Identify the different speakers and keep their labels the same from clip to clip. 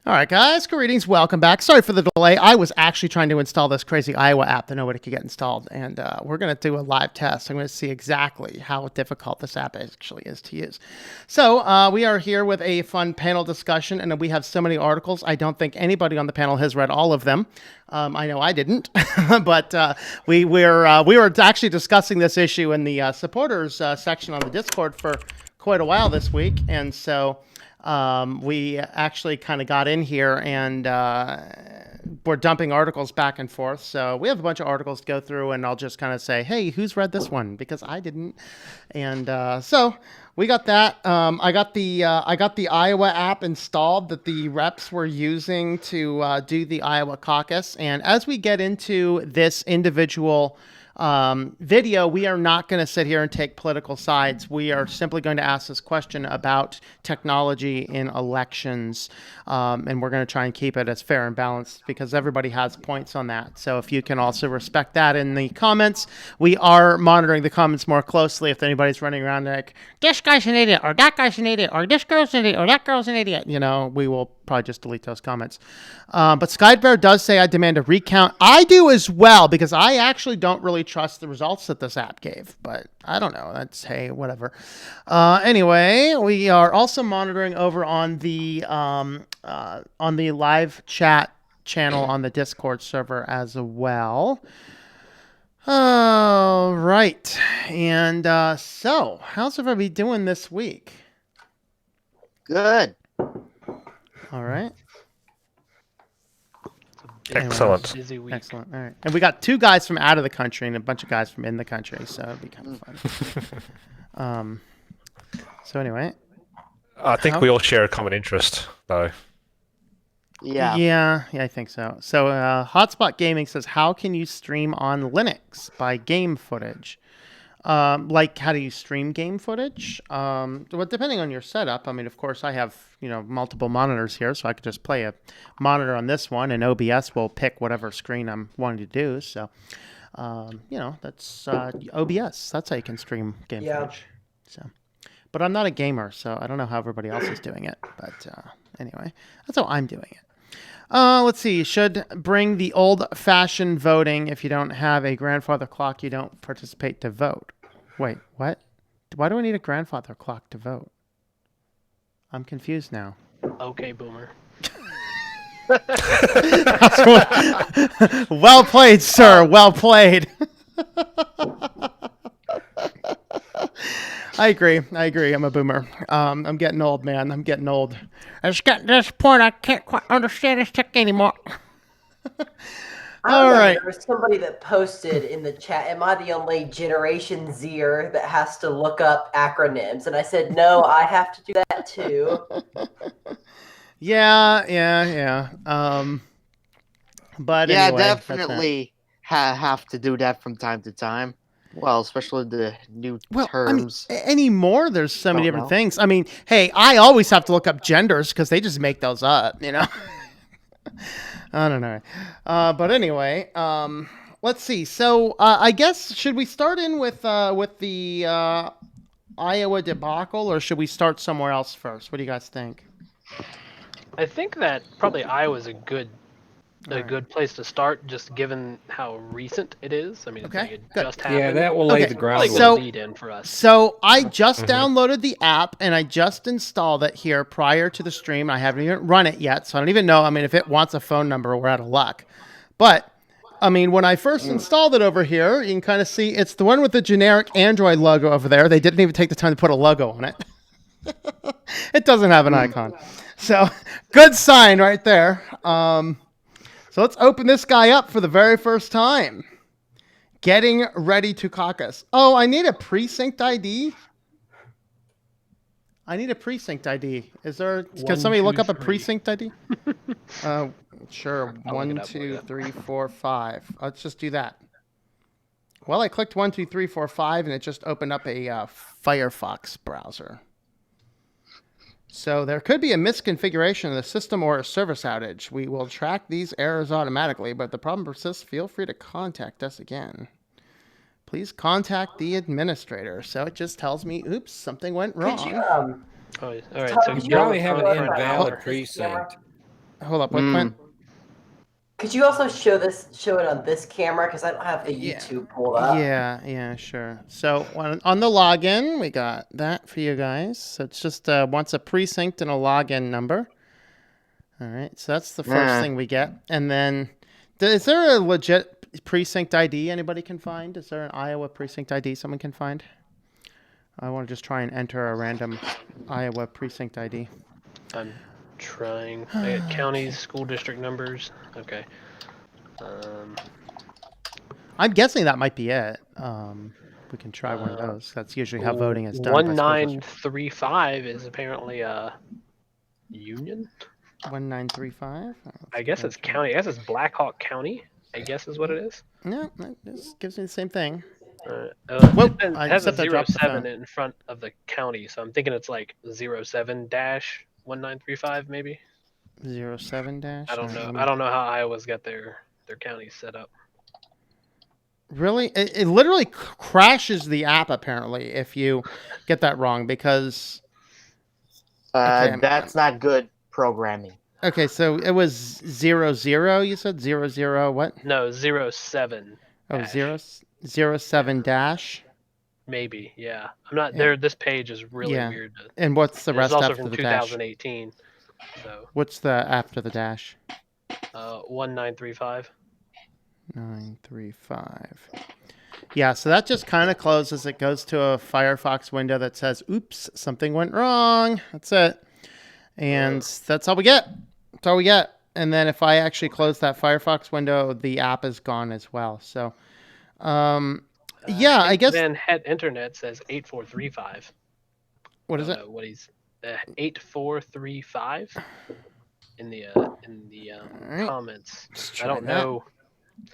Speaker 1: All right, guys, greetings. Welcome back. Sorry for the delay. I was actually trying to install this crazy Iowa app that nobody could get installed, and we're going to do a live test. I'm going to see exactly how difficult this app actually is to use. So we are here with a fun panel discussion, and we have so many articles. I don't think anybody on the panel has read all of them. I know I didn't, but we were actually discussing this issue in the supporters section on the Discord for quite a while this week, and so we actually kind of got in here and we're dumping articles back and forth. So we have a bunch of articles to go through, and I'll just kind of say, hey, who's read this one? Because I didn't. And so we got that. I got the Iowa app installed that the reps were using to do the Iowa caucus. And as we get into this individual video, we are not going to sit here and take political sides. We are simply going to ask this question about technology in elections, and we're going to try and keep it as fair and balanced because everybody has points on that. So if you can also respect that in the comments, we are monitoring the comments more closely. If anybody's running around like, this guy's an idiot, or that guy's an idiot, or this girl's an idiot, or that girl's an idiot, we will probably just delete those comments. But Skybear does say I demand a recount. I do as well, because I actually don't really trust the results that this app gave, but I don't know. That's, hey, whatever. Anyway, we are also monitoring over on the live chat channel on the Discord server as well. All right. And so how's everybody doing this week?
Speaker 2: Good.
Speaker 1: All right.
Speaker 3: Excellent.
Speaker 1: Busy week. Excellent. All right. And we got two guys from out of the country and a bunch of guys from in the country, so it'd be kind of fun. So anyway.
Speaker 3: I think we all share a common interest, though.
Speaker 1: Yeah, I think so. So Hotspot Gaming says, how can you stream on Linux by game footage? Like, how do you stream game footage? Well, depending on your setup. I mean, of course, I have, multiple monitors here, so I could just play a monitor on this one, and OBS will pick whatever screen I'm wanting to do. So, that's OBS. That's how you can stream game footage. So, but I'm not a gamer, so I don't know how everybody else is doing it. But anyway, that's how I'm doing it. Let's see. You should bring the old-fashioned voting. If you don't have a grandfather clock, you don't participate to vote. Wait, what? Why do I need a grandfather clock to vote? I'm confused now.
Speaker 4: Okay, boomer.
Speaker 1: Well played, sir. Well played. I agree. I'm a boomer. I'm getting old, man. I'm getting old. I just got to this point I can't quite understand this tech anymore. All right.
Speaker 5: There was somebody that posted in the chat, am I the only Generation Zer that has to look up acronyms? And I said, no, I have to do that too.
Speaker 1: Yeah. But
Speaker 2: yeah,
Speaker 1: anyway,
Speaker 2: definitely have to do that from time to time. Well, especially the new terms.
Speaker 1: I mean, anymore, there's so many different things. I mean, hey, I always have to look up genders because they just make those up, I don't know. But anyway, let's see. So I guess, should we start in with the Iowa debacle, or should we start somewhere else first? What do you guys think?
Speaker 4: I think that probably Iowa's a good place to start, just given how recent it is. I mean, it just happened.
Speaker 6: Yeah, that will lay the groundwork.
Speaker 4: So, lead in for us.
Speaker 1: So I just downloaded the app and I just installed it here prior to the stream. I haven't even run it yet, so I don't even know. I mean, if it wants a phone number, we're out of luck. But I mean, when I first installed it over here, you can kind of see it's the one with the generic Android logo over there. They didn't even take the time to put a logo on it. It doesn't have an icon. So good sign right there. So let's open this guy up for the very first time. Getting ready to caucus. Oh, I need a precinct ID? Is there... Can somebody look up a precinct ID? Sure. 1, 2, 3, 4, 5. Let's just do that. Well, I clicked 1, 2, 3, 4, 5, and it just opened up a Firefox browser. So there could be a misconfiguration of the system or a service outage. We will track these errors automatically, but if the problem persists, feel free to contact us again. Please contact the administrator. So it just tells me, oops, something went wrong.
Speaker 4: All right.
Speaker 6: So you probably have an invalid precinct.
Speaker 1: Hold up, what, Clint?
Speaker 5: Could you also show it on this camera? Because I don't have the YouTube pulled up.
Speaker 1: Yeah, sure. So on the login, we got that for you guys. So it's just wants a precinct and a login number. All right, so that's the first thing we get. And then, is there a legit precinct ID anybody can find? Is there an Iowa precinct ID someone can find? I want to just try and enter a random Iowa precinct ID.
Speaker 4: I'm trying. I got counties, school district numbers. Okay.
Speaker 1: I'm guessing that might be it. We can try one of those. That's usually how voting is done.
Speaker 4: 1935 is apparently a union.
Speaker 1: 1935.
Speaker 4: I guess it's county. I guess it's Black Hawk County. I guess is what it is.
Speaker 1: No, this gives me the same thing.
Speaker 4: It has a 07 in front of the county, so I'm thinking it's like 07-1935 maybe.
Speaker 1: 07 dash.
Speaker 4: I don't know. I don't know how Iowa's got their counties set up.
Speaker 1: Really, it literally crashes the app apparently if you get that wrong because.
Speaker 2: That's not good programming.
Speaker 1: Okay, so it was 00. You said 00 what?
Speaker 4: No, 07.
Speaker 1: Oh, 07 dash.
Speaker 4: Maybe, yeah. I'm not there. This page is really weird.
Speaker 1: And what's the rest
Speaker 4: also
Speaker 1: after
Speaker 4: from
Speaker 1: the dash?
Speaker 4: 2018. So.
Speaker 1: What's the after the dash?
Speaker 4: 1935.
Speaker 1: 935. Yeah, so that just kind of closes. It goes to a Firefox window that says, "Oops, something went wrong." That's it, and that's all we get. That's all we get. And then if I actually close that Firefox window, the app is gone as well. So, I guess.
Speaker 4: Then Het Internet says 8435.
Speaker 1: What is it?
Speaker 4: What he's 8435 in the comments. I don't know.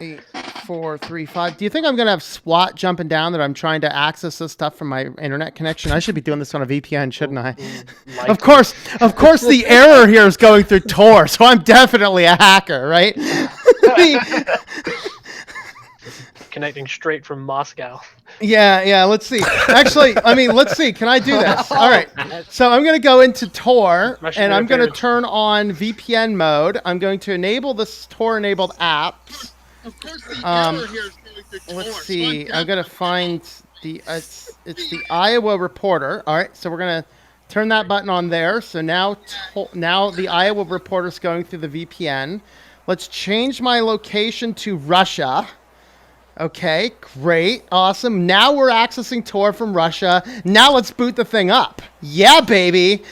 Speaker 1: 8435. Do you think I'm gonna have SWAT jumping down that I'm trying to access this stuff from my internet connection? I should be doing this on a VPN, shouldn't I? Of course, the error here is going through Tor, so I'm definitely a hacker, right?
Speaker 4: Connecting straight from Moscow.
Speaker 1: Yeah. Let's see. Actually, let's see. Can I do this? All right. So I'm going to go into Tor, and I'm going to turn on VPN mode. I'm going to enable this Tor-enabled apps.
Speaker 6: Of course, the error here is going through Tor.
Speaker 1: Let's see. I'm going to find it's the Iowa Reporter. All right. So we're going to turn that button on there. So now the Iowa Reporter is going through the VPN. Let's change my location to Russia. Okay, great, awesome. Now we're accessing Tor from Russia. Now let's boot the thing up. Yeah, baby.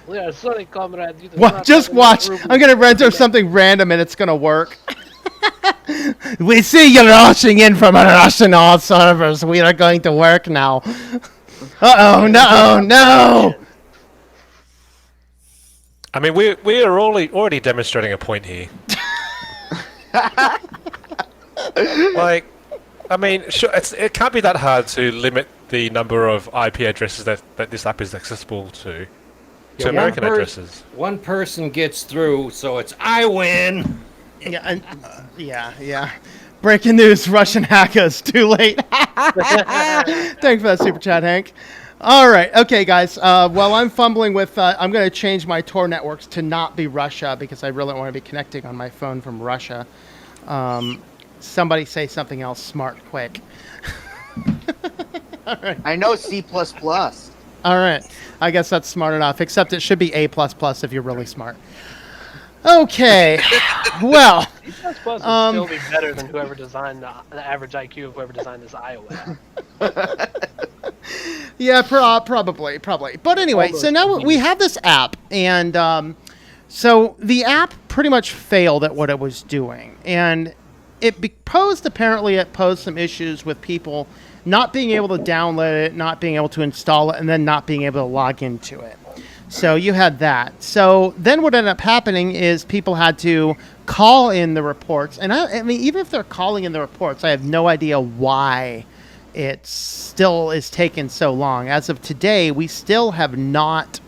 Speaker 4: We are sorry, comrade.
Speaker 1: Just watch. I'm going to render something random and it's going to work. We see you're rushing in from Russian all servers. We are going to work now. Uh-oh, no.
Speaker 3: I mean, we are already demonstrating a point here. Sure, it can't be that hard to limit the number of IP addresses that this app is accessible to American addresses.
Speaker 7: One person gets through, so it's I win.
Speaker 1: Yeah. Breaking news: Russian hackers. Too late. Thanks for that super chat, Hank. All right, okay, guys. While I'm fumbling with, I'm going to change my Tor networks to not be Russia because I really want to be connecting on my phone from Russia. Somebody say something else smart, quick. All right.
Speaker 2: I know C++.
Speaker 1: All right, I guess that's smart enough. Except it should be A++ if you're really smart. Okay, well.
Speaker 4: C++ would still be better than whoever designed the average IQ of whoever designed this Iowa app.
Speaker 1: Yeah, probably. But anyway, so now we have this app, and so the app pretty much failed at what it was doing, and it posed some issues with people not being able to download it, not being able to install it, and then not being able to log into it. So you had that. So then what ended up happening is people had to call in the reports, and I mean, even if they're calling in the reports, I have no idea why it still is taking so long. As of today, we still have not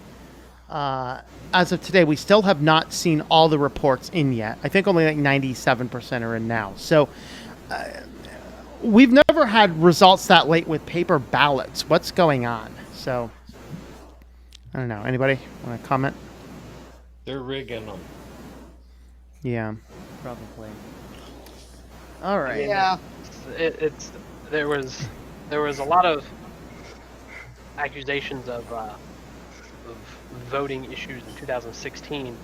Speaker 1: seen all the reports in yet. I think only like 97% are in now. So we've never had results that late with paper ballots. What's going on? So I don't know. Anybody want to comment?
Speaker 7: They're rigging them.
Speaker 1: Yeah.
Speaker 8: Probably.
Speaker 1: All right.
Speaker 2: Yeah.
Speaker 4: There was a lot of accusations of voting issues in 2016.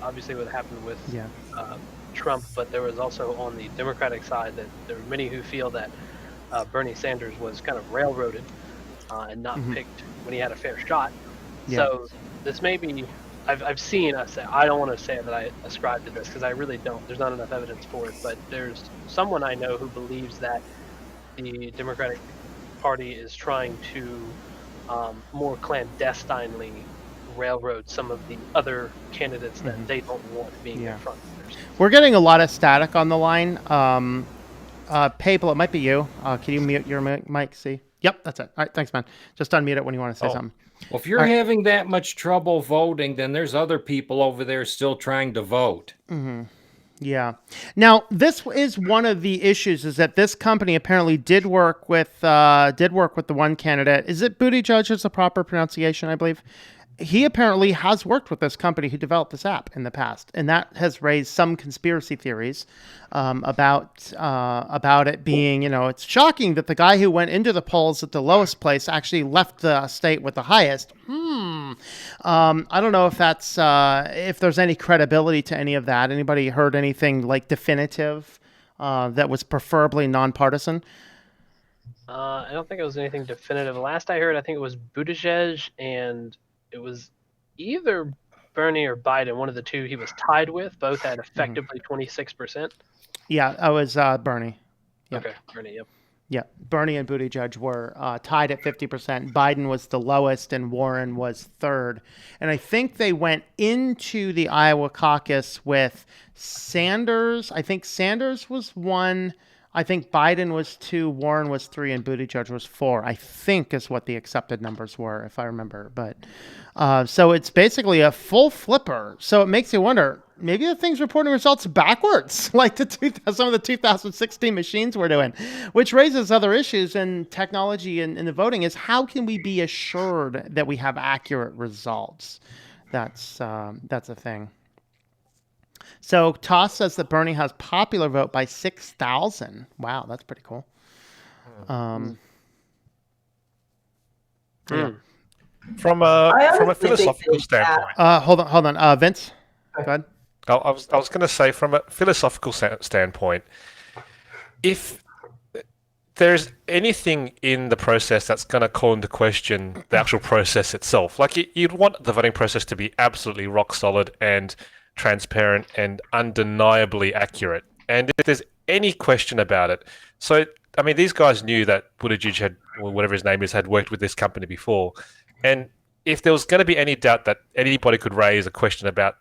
Speaker 4: Obviously what happened with Trump, but there was also on the Democratic side that there were many who feel that Bernie Sanders was kind of railroaded and not picked when he had a fair shot.
Speaker 1: Yeah.
Speaker 4: So this may be. I've seen us say, I don't want to say that I ascribe to this because I really don't. There's not enough evidence for it, but there's someone I know who believes that the Democratic Party is trying to more clandestinely railroad some of the other candidates that they don't want being in front of theirs.
Speaker 1: We're getting a lot of static on the line. Papal, it might be you. Can you mute your mic? See? Yep, that's it. All right, thanks, man. Just unmute it when you want to say something.
Speaker 7: Well, if you're having that much trouble voting, then there's other people over there still trying to vote.
Speaker 1: Yeah. Now, this is one of the issues: is that this company apparently did work with the one candidate. Is it Buttigieg? Is the proper pronunciation? I believe. He apparently has worked with this company who developed this app in the past, and that has raised some conspiracy theories about it being, it's shocking that the guy who went into the polls at the lowest place actually left the state with the highest. I don't know if that's if there's any credibility to any of that. Anybody heard anything like definitive that was preferably nonpartisan?
Speaker 4: I don't think it was anything definitive. Last I heard, I think it was Buttigieg, and it was either Bernie or Biden, one of the two he was tied with. Both had effectively 26%.
Speaker 1: Yeah, I was Bernie. Yep.
Speaker 4: Okay, Bernie, yep.
Speaker 1: Yeah, Bernie and Buttigieg were tied at 50%. Biden was the lowest, and Warren was third. And I think they went into the Iowa caucus with Sanders. I think Sanders was 1. I think Biden was 2, Warren was 3, and Buttigieg was 4, I think is what the accepted numbers were, if I remember. But so it's basically a full flipper. So it makes you wonder, maybe the thing's reporting results backwards, like some of the 2016 machines were doing, which raises other issues in technology and in the voting is how can we be assured that we have accurate results? That's a thing. So Toss says that Bernie has popular vote by 6,000. Wow, that's pretty cool. Yeah.
Speaker 3: From a philosophical standpoint.
Speaker 1: Hold on. Vince, go ahead.
Speaker 3: I was going to say, from a philosophical standpoint, if there's anything in the process that's going to call into question the actual process itself, like you'd want the voting process to be absolutely rock solid and transparent and undeniably accurate. And if there's any question about it, so I mean, these guys knew that Buttigieg had, or whatever his name is, had worked with this company before, and if there was going to be any doubt that anybody could raise a question about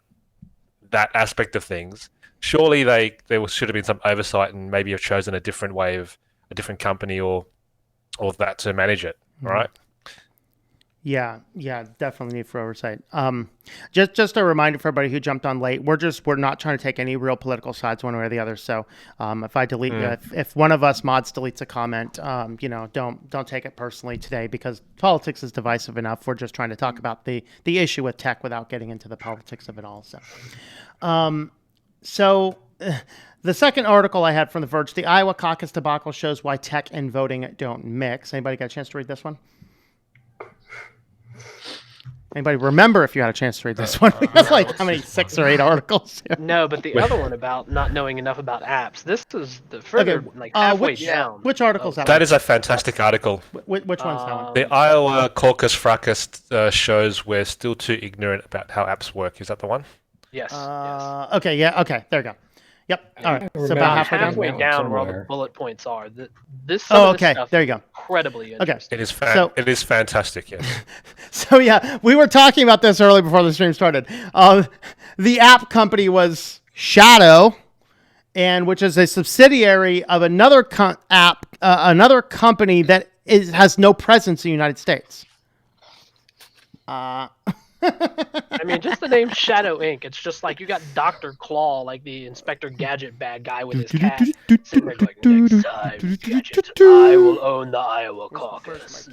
Speaker 3: that aspect of things, surely there should have been some oversight and maybe have chosen a different way of a different company or that to manage it, right?
Speaker 1: Yeah, definitely need for oversight. Just a reminder for everybody who jumped on late, we're not trying to take any real political sides one way or the other. So if I delete, if one of us mods deletes a comment, don't take it personally today because politics is divisive enough. We're just trying to talk about the issue with tech without getting into the politics of it all. So, the second article I had from The Verge, the Iowa caucus debacle shows why tech and voting don't mix. Anybody got a chance to read this one? Anybody remember if you had a chance to read this one? It's like how many 6 or 8 articles?
Speaker 4: No, but the other one about not knowing enough about apps. This is the further halfway down.
Speaker 1: Which article's that?
Speaker 3: That is a fantastic article.
Speaker 1: Which one's that one?
Speaker 3: The Iowa caucus fracas shows we're still too ignorant about how apps work. Is that the one?
Speaker 4: Yes.
Speaker 1: Okay. Yeah. Okay. There you go. Yep. All right. So about
Speaker 4: halfway down where all the bullet points are. This
Speaker 1: okay. There you go.
Speaker 4: Incredibly interesting.
Speaker 3: Okay. It is fantastic. Yes.
Speaker 1: So yeah, we were talking about this earlier before the stream started. The app company was Shadow, and which is a subsidiary of another another company that has no presence in the United States.
Speaker 4: I mean, just the name Shadow Inc. It's just like you got Dr. Claw, like the Inspector Gadget bad guy with his cat, sitting there like, next time, Gadget, I will own the Iowa caucus.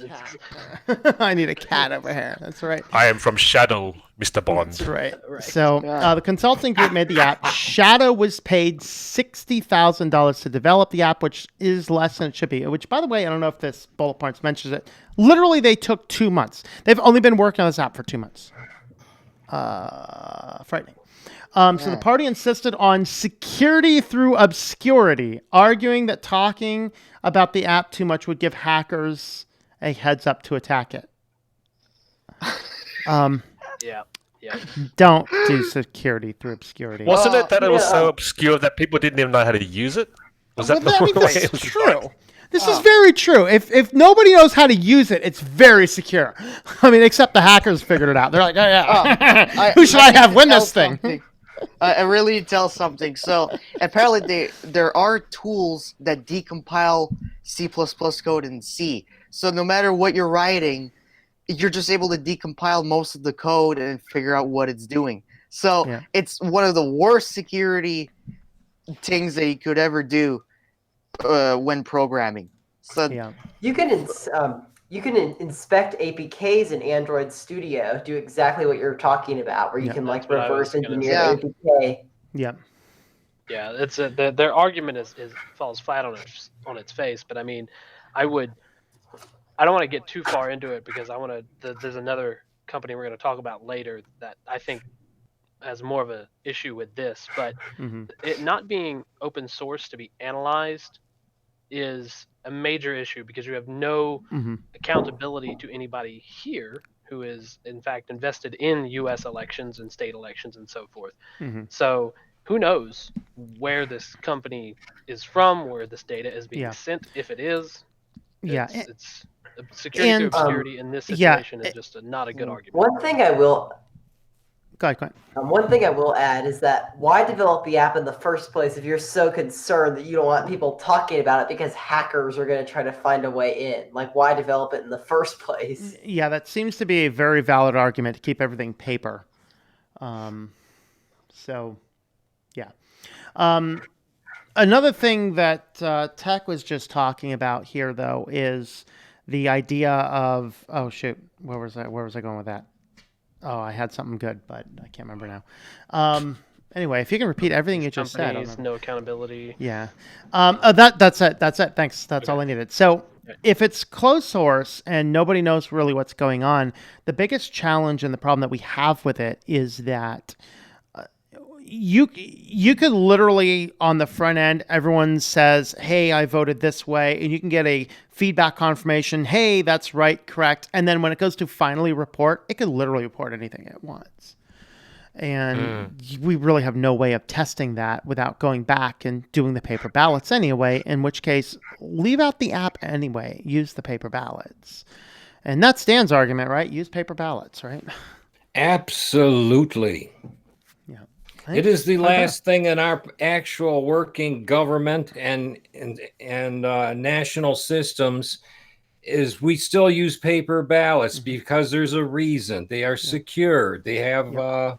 Speaker 1: I need a cat over here. That's right.
Speaker 3: I am from Shadow, Mr. Bond.
Speaker 1: That's right.
Speaker 4: Right.
Speaker 1: So the consulting group made the app. Shadow was paid $60,000 to develop the app, which is less than it should be. Which, by the way, I don't know if this bullet points mentions it. Literally, they took 2 months. They've only been working on this app for 2 months. Frightening. So the party insisted on security through obscurity, arguing that talking about the app too much would give hackers a heads up to attack it.
Speaker 4: Yeah.
Speaker 1: Don't do security through obscurity.
Speaker 3: Wasn't it that it was so obscure that people didn't even know how to use it? Was that
Speaker 1: I mean,
Speaker 3: the way
Speaker 1: this
Speaker 3: it
Speaker 1: is
Speaker 3: was
Speaker 1: true.
Speaker 3: designed?
Speaker 1: This is very true. If nobody knows how to use it, it's very secure. I mean, except the hackers figured it out. They're like, oh yeah, who should I have win this thing?
Speaker 2: I really need to tell something. So apparently there are tools that decompile C++ code in C. So no matter what you're writing, you're just able to decompile most of the code and figure out what it's doing. So it's one of the worst security things that you could ever do when programming. So
Speaker 5: you can inspect APKs in Android Studio, do exactly what you're talking about, where you can like reverse engineer APK.
Speaker 1: Yeah.
Speaker 4: Yeah, it's their argument is falls flat on its face. But I mean, I don't want to get too far into it because there's another company we're going to talk about later that I think has more of an issue with this. But it not being open source to be analyzed is a major issue because you have no accountability to anybody here who is in fact invested in U.S. elections and state elections and so forth. So who knows where this company is from, where this data is being sent, if it is. It's security through obscurity in this situation is just not a good argument.
Speaker 5: One thing I will
Speaker 1: Go ahead.
Speaker 5: one thing I will add is that why develop the app in the first place if you're so concerned that you don't want people talking about it because hackers are going to try to find a way in? Like, why develop it in the first place?
Speaker 1: Yeah, that seems to be a very valid argument to keep everything paper. Another thing that Tech was just talking about here, though, is the idea of where was I going with that? Oh, I had something good, but I can't remember now. Anyway, if you can repeat everything you just said.
Speaker 4: No accountability.
Speaker 1: Yeah. That's it. Thanks. That's all I needed. So if it's closed source and nobody knows really what's going on, the biggest challenge and the problem that we have with it is that you could literally on the front end, everyone says, hey, I voted this way, and you can get a feedback confirmation, hey, that's right, correct. And then when it goes to finally report, it could literally report anything it wants. And we really have no way of testing that without going back and doing the paper ballots anyway, in which case, leave out the app anyway, use the paper ballots. And that's Dan's argument, right? Use paper ballots, right?
Speaker 7: Absolutely. It is the last thing in our actual working government and national systems is we still use paper ballots because there's a reason. They are secure. They have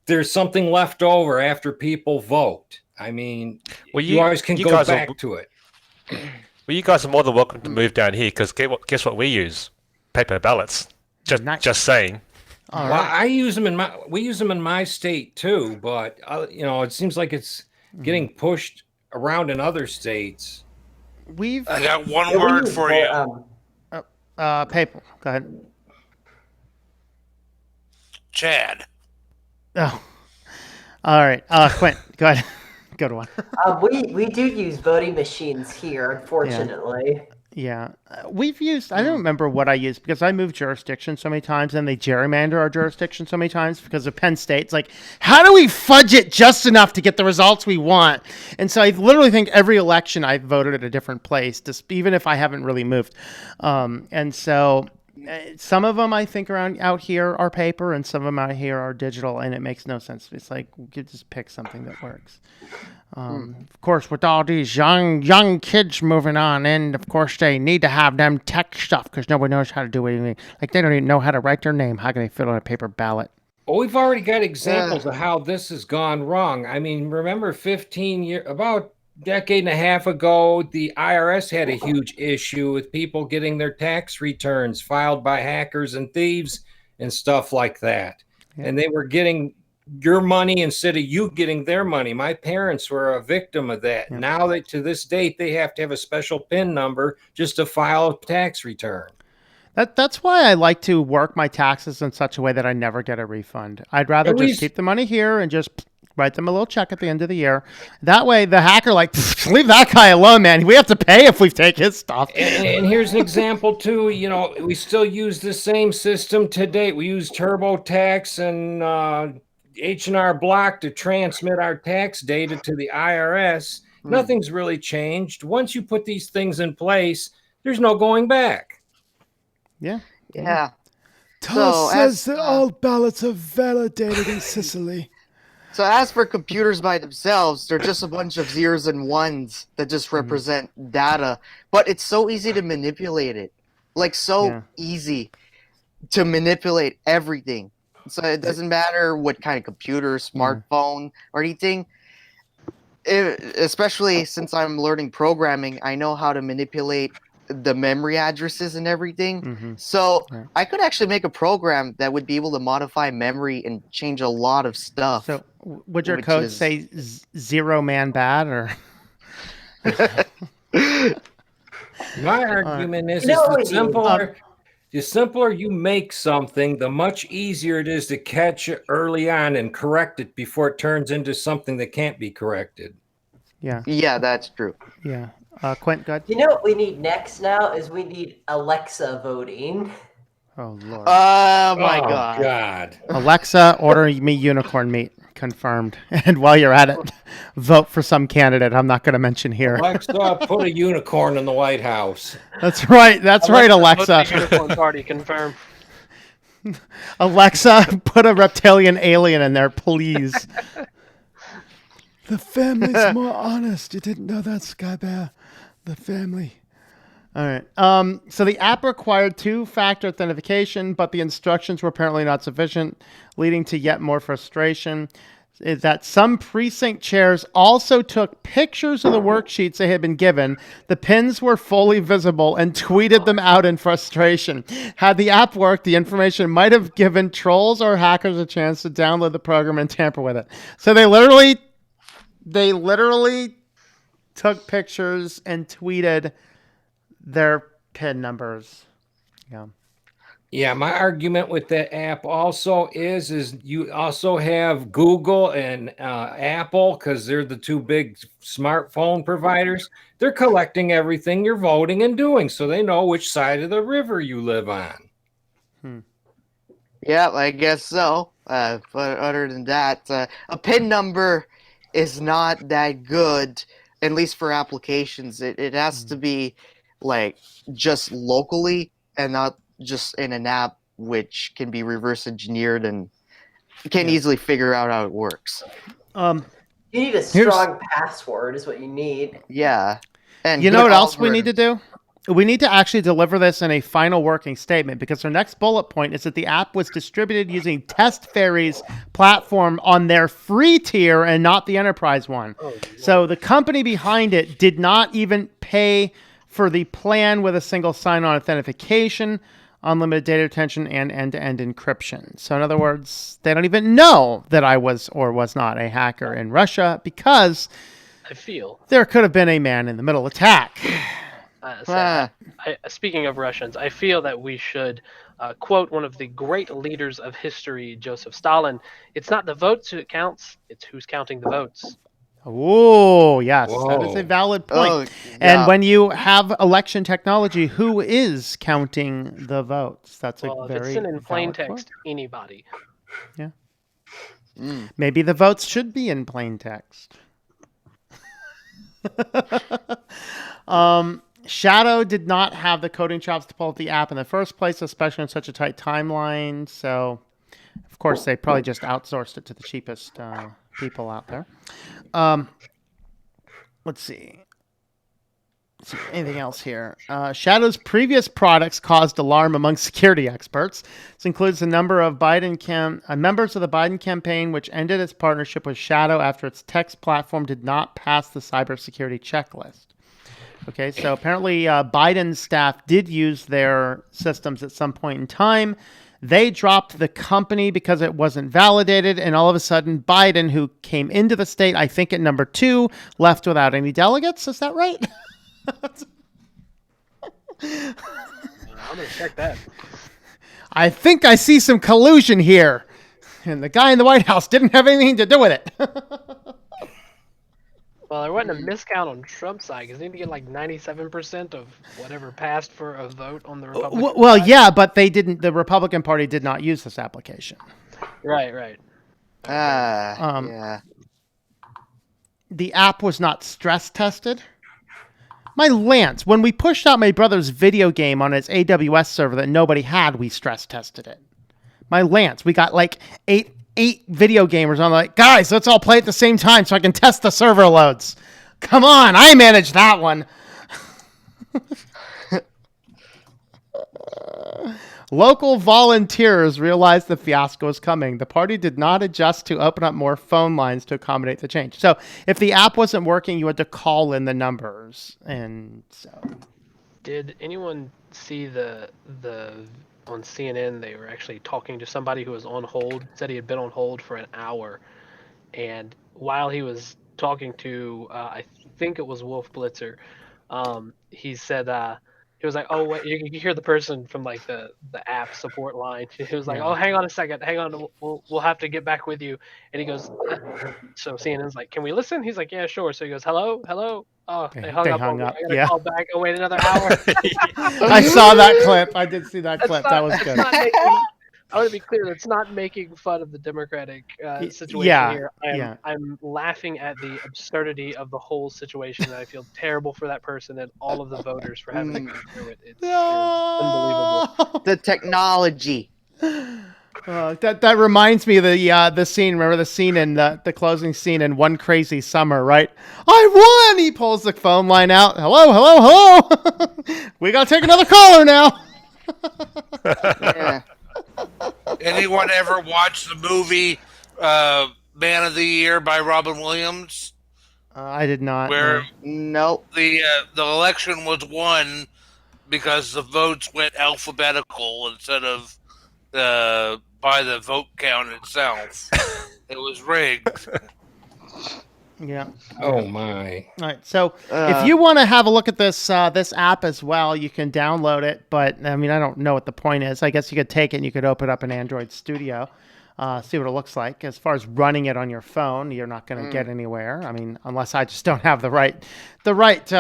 Speaker 7: there's something left over after people vote. I mean, you always can go back to it.
Speaker 3: Well, you guys are more than welcome to move down here because guess what we use? Paper ballots. Just saying.
Speaker 1: All
Speaker 7: well,
Speaker 1: right.
Speaker 7: we use them in my state too, but it seems like it's getting pushed around in other states.
Speaker 6: I got one word for you.
Speaker 1: Paper. Go ahead.
Speaker 6: Chad.
Speaker 1: Oh. All right. Quint, go ahead. Good one.
Speaker 5: We do use voting machines here, unfortunately.
Speaker 1: Yeah. We've used, I don't remember what I used because I moved jurisdiction so many times and they gerrymander our jurisdiction so many times because of Penn State. It's like, how do we fudge it just enough to get the results we want? And so I literally think every election I've voted at a different place, just even if I haven't really moved. And so Some of them I think out here are paper, and some of them out here are digital, and it makes no sense. It's like you just pick something that works. Of course, with all these young kids moving on, and of course they need to have them tech stuff because nobody knows how to do anything. Like they don't even know how to write their name. How can they fill out a paper ballot?
Speaker 7: Well, we've already got examples of how this has gone wrong. I mean, remember about a decade and a half ago, the IRS had a huge issue with people getting their tax returns filed by hackers and thieves and stuff like that. Yeah. And they were getting your money instead of you getting their money. My parents were a victim of that. Yeah. Now to this date, they have to have a special PIN number just to file a tax return.
Speaker 1: That's why I like to work my taxes in such a way that I never get a refund. I'd rather just keep the money here and just write them a little check at the end of the year. That way the hacker leave that guy alone, man. We have to pay if we take his stuff.
Speaker 7: And here's an example too. We still use the same system today. We use TurboTax and H&R Block to transmit our tax data to the IRS. Nothing's really changed. Once you put these things in place, there's no going back.
Speaker 1: Yeah.
Speaker 8: TASS says that all ballots are validated in Sicily.
Speaker 2: So as for computers by themselves, they're just a bunch of zeros and ones that just represent data. But it's so easy to manipulate it. Easy to manipulate everything. So it doesn't matter what kind of computer, smartphone, or anything. Especially since I'm learning programming, I know how to manipulate the memory addresses and everything. So I could actually make a program that would be able to modify memory and change a lot of stuff.
Speaker 1: So would your code say zero man bad or?
Speaker 7: My argument is the simpler you make something, the much easier it is to catch it early on and correct it before it turns into something that can't be corrected.
Speaker 2: Yeah, that's true.
Speaker 1: Yeah. Quint, good.
Speaker 5: You know what we need next now is we need Alexa voting.
Speaker 1: Oh, Lord.
Speaker 2: Oh, my God.
Speaker 1: Alexa, order me unicorn meat. Confirmed. And while you're at it, vote for some candidate I'm not going to mention here.
Speaker 7: Alexa, put a unicorn in the White House.
Speaker 1: That's right. That's right, Alexa.
Speaker 4: Unicorn party, confirm.
Speaker 1: Alexa, put a reptilian alien in there, please.
Speaker 8: The family's more honest. You didn't know that, Sky Bear. The family.
Speaker 1: All right. So the app required two-factor authentication, but the instructions were apparently not sufficient, leading to yet more frustration. Is that some precinct chairs also took pictures of the worksheets they had been given. The pins were fully visible and tweeted them out in frustration. Had the app worked, the information might have given trolls or hackers a chance to download the program and tamper with it. So they literally took pictures and tweeted their PIN numbers.
Speaker 7: Yeah, my argument with that app also is you also have Google and Apple, because they're the two big smartphone providers. They're collecting everything you're voting and doing, so they know which side of the river you live on.
Speaker 2: Yeah, I guess so. But other than that, a PIN number is not that good, at least for applications. It has to be just locally and not just in an app, which can be reverse engineered and can easily figure out how it works.
Speaker 5: You need a strong password is what you need.
Speaker 2: Yeah. And
Speaker 1: you know what else we need to do? We need to actually deliver this in a final working statement, because our next bullet point is that the app was distributed using Test Fairy's platform on their free tier and not the enterprise one. So the company behind it did not even pay for the plan with a single sign-on authentication, unlimited data retention, and end-to-end encryption. So in other words, they don't even know that I was or was not a hacker in Russia, because
Speaker 4: I feel
Speaker 1: there could have been a man-in-the-middle attack.
Speaker 4: Speaking of Russians, I feel that we should quote one of the great leaders of history, Joseph Stalin. It's not the votes who counts, it's who's counting the votes.
Speaker 1: Oh, yes.
Speaker 7: Whoa.
Speaker 1: That is a valid point.
Speaker 2: Oh, yeah.
Speaker 1: And when you have election technology, who is counting the votes? That's a very
Speaker 4: if it's in plain
Speaker 1: valid
Speaker 4: text,
Speaker 1: point.
Speaker 4: anybody.
Speaker 1: Yeah. Maybe the votes should be in plain text. Shadow did not have the coding chops to pull up the app in the first place, especially on such a tight timeline. So, of course, they probably just outsourced it to the cheapest people out there. Let's see. Anything else here? Shadow's previous products caused alarm among security experts. This includes a number of members of the Biden campaign, which ended its partnership with Shadow after its text platform did not pass the cybersecurity checklist. Okay, so apparently Biden's staff did use their systems at some point in time. They dropped the company because it wasn't validated, and all of a sudden Biden, who came into the state, I think at number 2, left without any delegates. Is that right?
Speaker 4: I'm gonna check that.
Speaker 1: I think I see some collusion here, and the guy in the White House didn't have anything to do with it.
Speaker 4: Well, there wasn't a miscount on Trump's side because they didn't get like 97% of whatever passed for a vote on the Republican
Speaker 1: well,
Speaker 4: side.
Speaker 1: yeah, but they didn't. The Republican Party did not use this application.
Speaker 4: Right.
Speaker 2: Yeah.
Speaker 1: The app was not stress tested. My Lance, when we pushed out my brother's video game on his AWS server that nobody had, we stress tested it. My Lance, we got like eight video gamers on, like, guys, let's all play at the same time so I can test the server loads. Come on, I managed that one. Local volunteers realized the fiasco was coming. The party did not adjust to open up more phone lines to accommodate the change. So if the app wasn't working, you had to call in the numbers. And so,
Speaker 4: Did anyone see the on CNN? They were actually talking to somebody who was on hold. Said he had been on hold for an hour, and while he was talking to, I think it was Wolf Blitzer, he said. He was like, "Oh, wait," you hear the person from like the app support line. He was like, "Oh, hang on a second, hang on, we'll have to get back with you." And he goes, so CNN's like, "Can we listen?" He's like, "Yeah, sure." So he goes, "Hello." Oh, they hung up. I gotta call back and wait another hour.
Speaker 1: I saw that clip. I did see that clip. That was good.
Speaker 4: I want to be clear. That's not making fun of the Democratic situation here. I'm laughing at the absurdity of the whole situation, and I feel terrible for that person and all of the voters for having to go through it. It's unbelievable.
Speaker 2: The technology.
Speaker 1: That reminds me of the scene. Remember the scene in the closing scene in One Crazy Summer, right? I won! He pulls the phone line out. Hello. We gotta take another caller now.
Speaker 2: Yeah.
Speaker 6: Anyone ever watch the movie Man of the Year by Robin Williams?
Speaker 1: I did not.
Speaker 6: Where
Speaker 2: Nope.
Speaker 6: the election was won because the votes went alphabetical instead of by the vote count itself. It was rigged.
Speaker 1: Yeah.
Speaker 7: Oh my!
Speaker 1: All right. So if you want to have a look at this app as well, you can download it. But I mean, I don't know what the point is. I guess you could take it and you could open up an Android Studio, see what it looks like. As far as running it on your phone, you're not going to get anywhere. I mean, unless I just don't have the right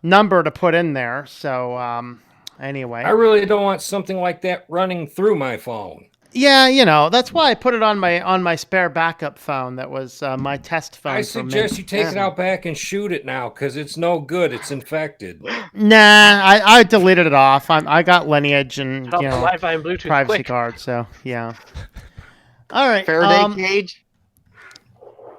Speaker 1: number to put in there. So anyway,
Speaker 7: I really don't want something like that running through my phone.
Speaker 1: Yeah, that's why I put it on my spare backup phone. That was my test phone.
Speaker 7: I suggest you take it out back and shoot it now because it's no good. It's infected.
Speaker 1: Nah, I deleted it off. I got Lineage and
Speaker 4: Wi-Fi and Bluetooth
Speaker 1: privacy card. So yeah. All right.
Speaker 2: Faraday cage.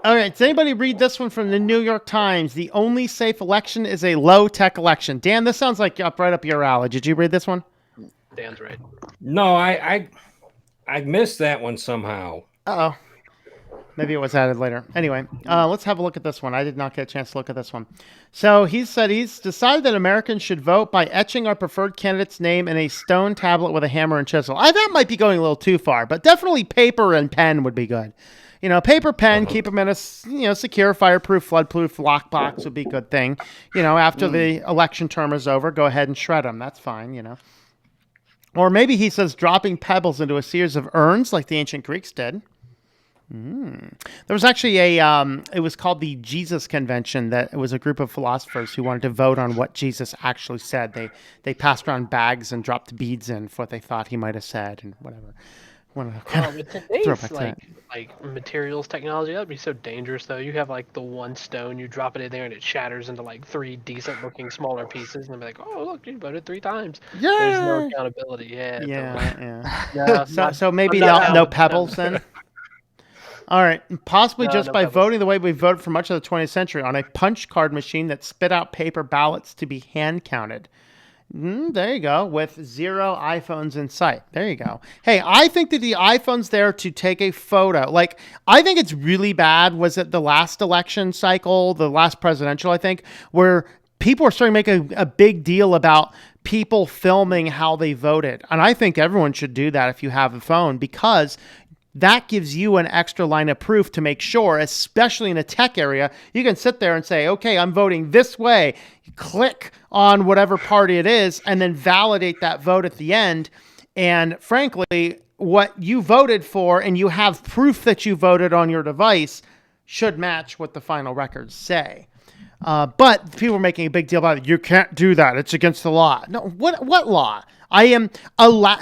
Speaker 1: All right. Does anybody read this one from the New York Times? The only safe election is a low-tech election. Dan, this sounds like right up your alley. Did you read this one?
Speaker 4: Dan's right.
Speaker 7: No, I missed that one somehow.
Speaker 1: Uh-oh. Maybe it was added later. Anyway, let's have a look at this one. I did not get a chance to look at this one. So he said he's decided that Americans should vote by etching our preferred candidate's name in a stone tablet with a hammer and chisel. That might be going a little too far, but definitely paper and pen would be good. Paper, pen, keep them in a secure, fireproof, floodproof lockbox would be a good thing. After the election term is over, go ahead and shred them. That's fine, Or maybe he says dropping pebbles into a series of urns like the ancient Greeks did. There was actually it was called the Jesus Convention. That it was a group of philosophers who wanted to vote on what Jesus actually said. They passed around bags and dropped beads in for what they thought he might have said and whatever. Want to
Speaker 4: Oh, with
Speaker 1: throw
Speaker 4: today's
Speaker 1: back to that.
Speaker 4: like materials technology, that'd be so dangerous though. You have like the one stone, you drop it in there and it shatters into like 3 decent looking smaller pieces, and they'll be like, "Oh, look, you voted 3 times." There's no
Speaker 1: Yeah.
Speaker 4: accountability. Yeah. Totally.
Speaker 1: Yeah.
Speaker 4: No,
Speaker 1: So maybe
Speaker 4: I'm not
Speaker 1: no
Speaker 4: down with
Speaker 1: pebbles
Speaker 4: them.
Speaker 1: then. All right, possibly
Speaker 4: No,
Speaker 1: just
Speaker 4: no
Speaker 1: by
Speaker 4: pebbles.
Speaker 1: voting the way we voted for much of the 20th century on a punch card machine that spit out paper ballots to be hand counted. There you go, with 0 iPhones in sight. There you go. Hey, I think that the iPhone's there to take a photo. Like, I think it's really bad. Was it the last election cycle, the last presidential, I think, where people are starting to make a big deal about people filming how they voted. And I think everyone should do that if you have a phone, because that gives you an extra line of proof to make sure, especially in a tech area, you can sit there and say, okay, I'm voting this way. Click on whatever party it is and then validate that vote at the end. And frankly, what you voted for and you have proof that you voted on your device should match what the final records say. But people are making a big deal about it. You can't do that. It's against the law. No, what law? I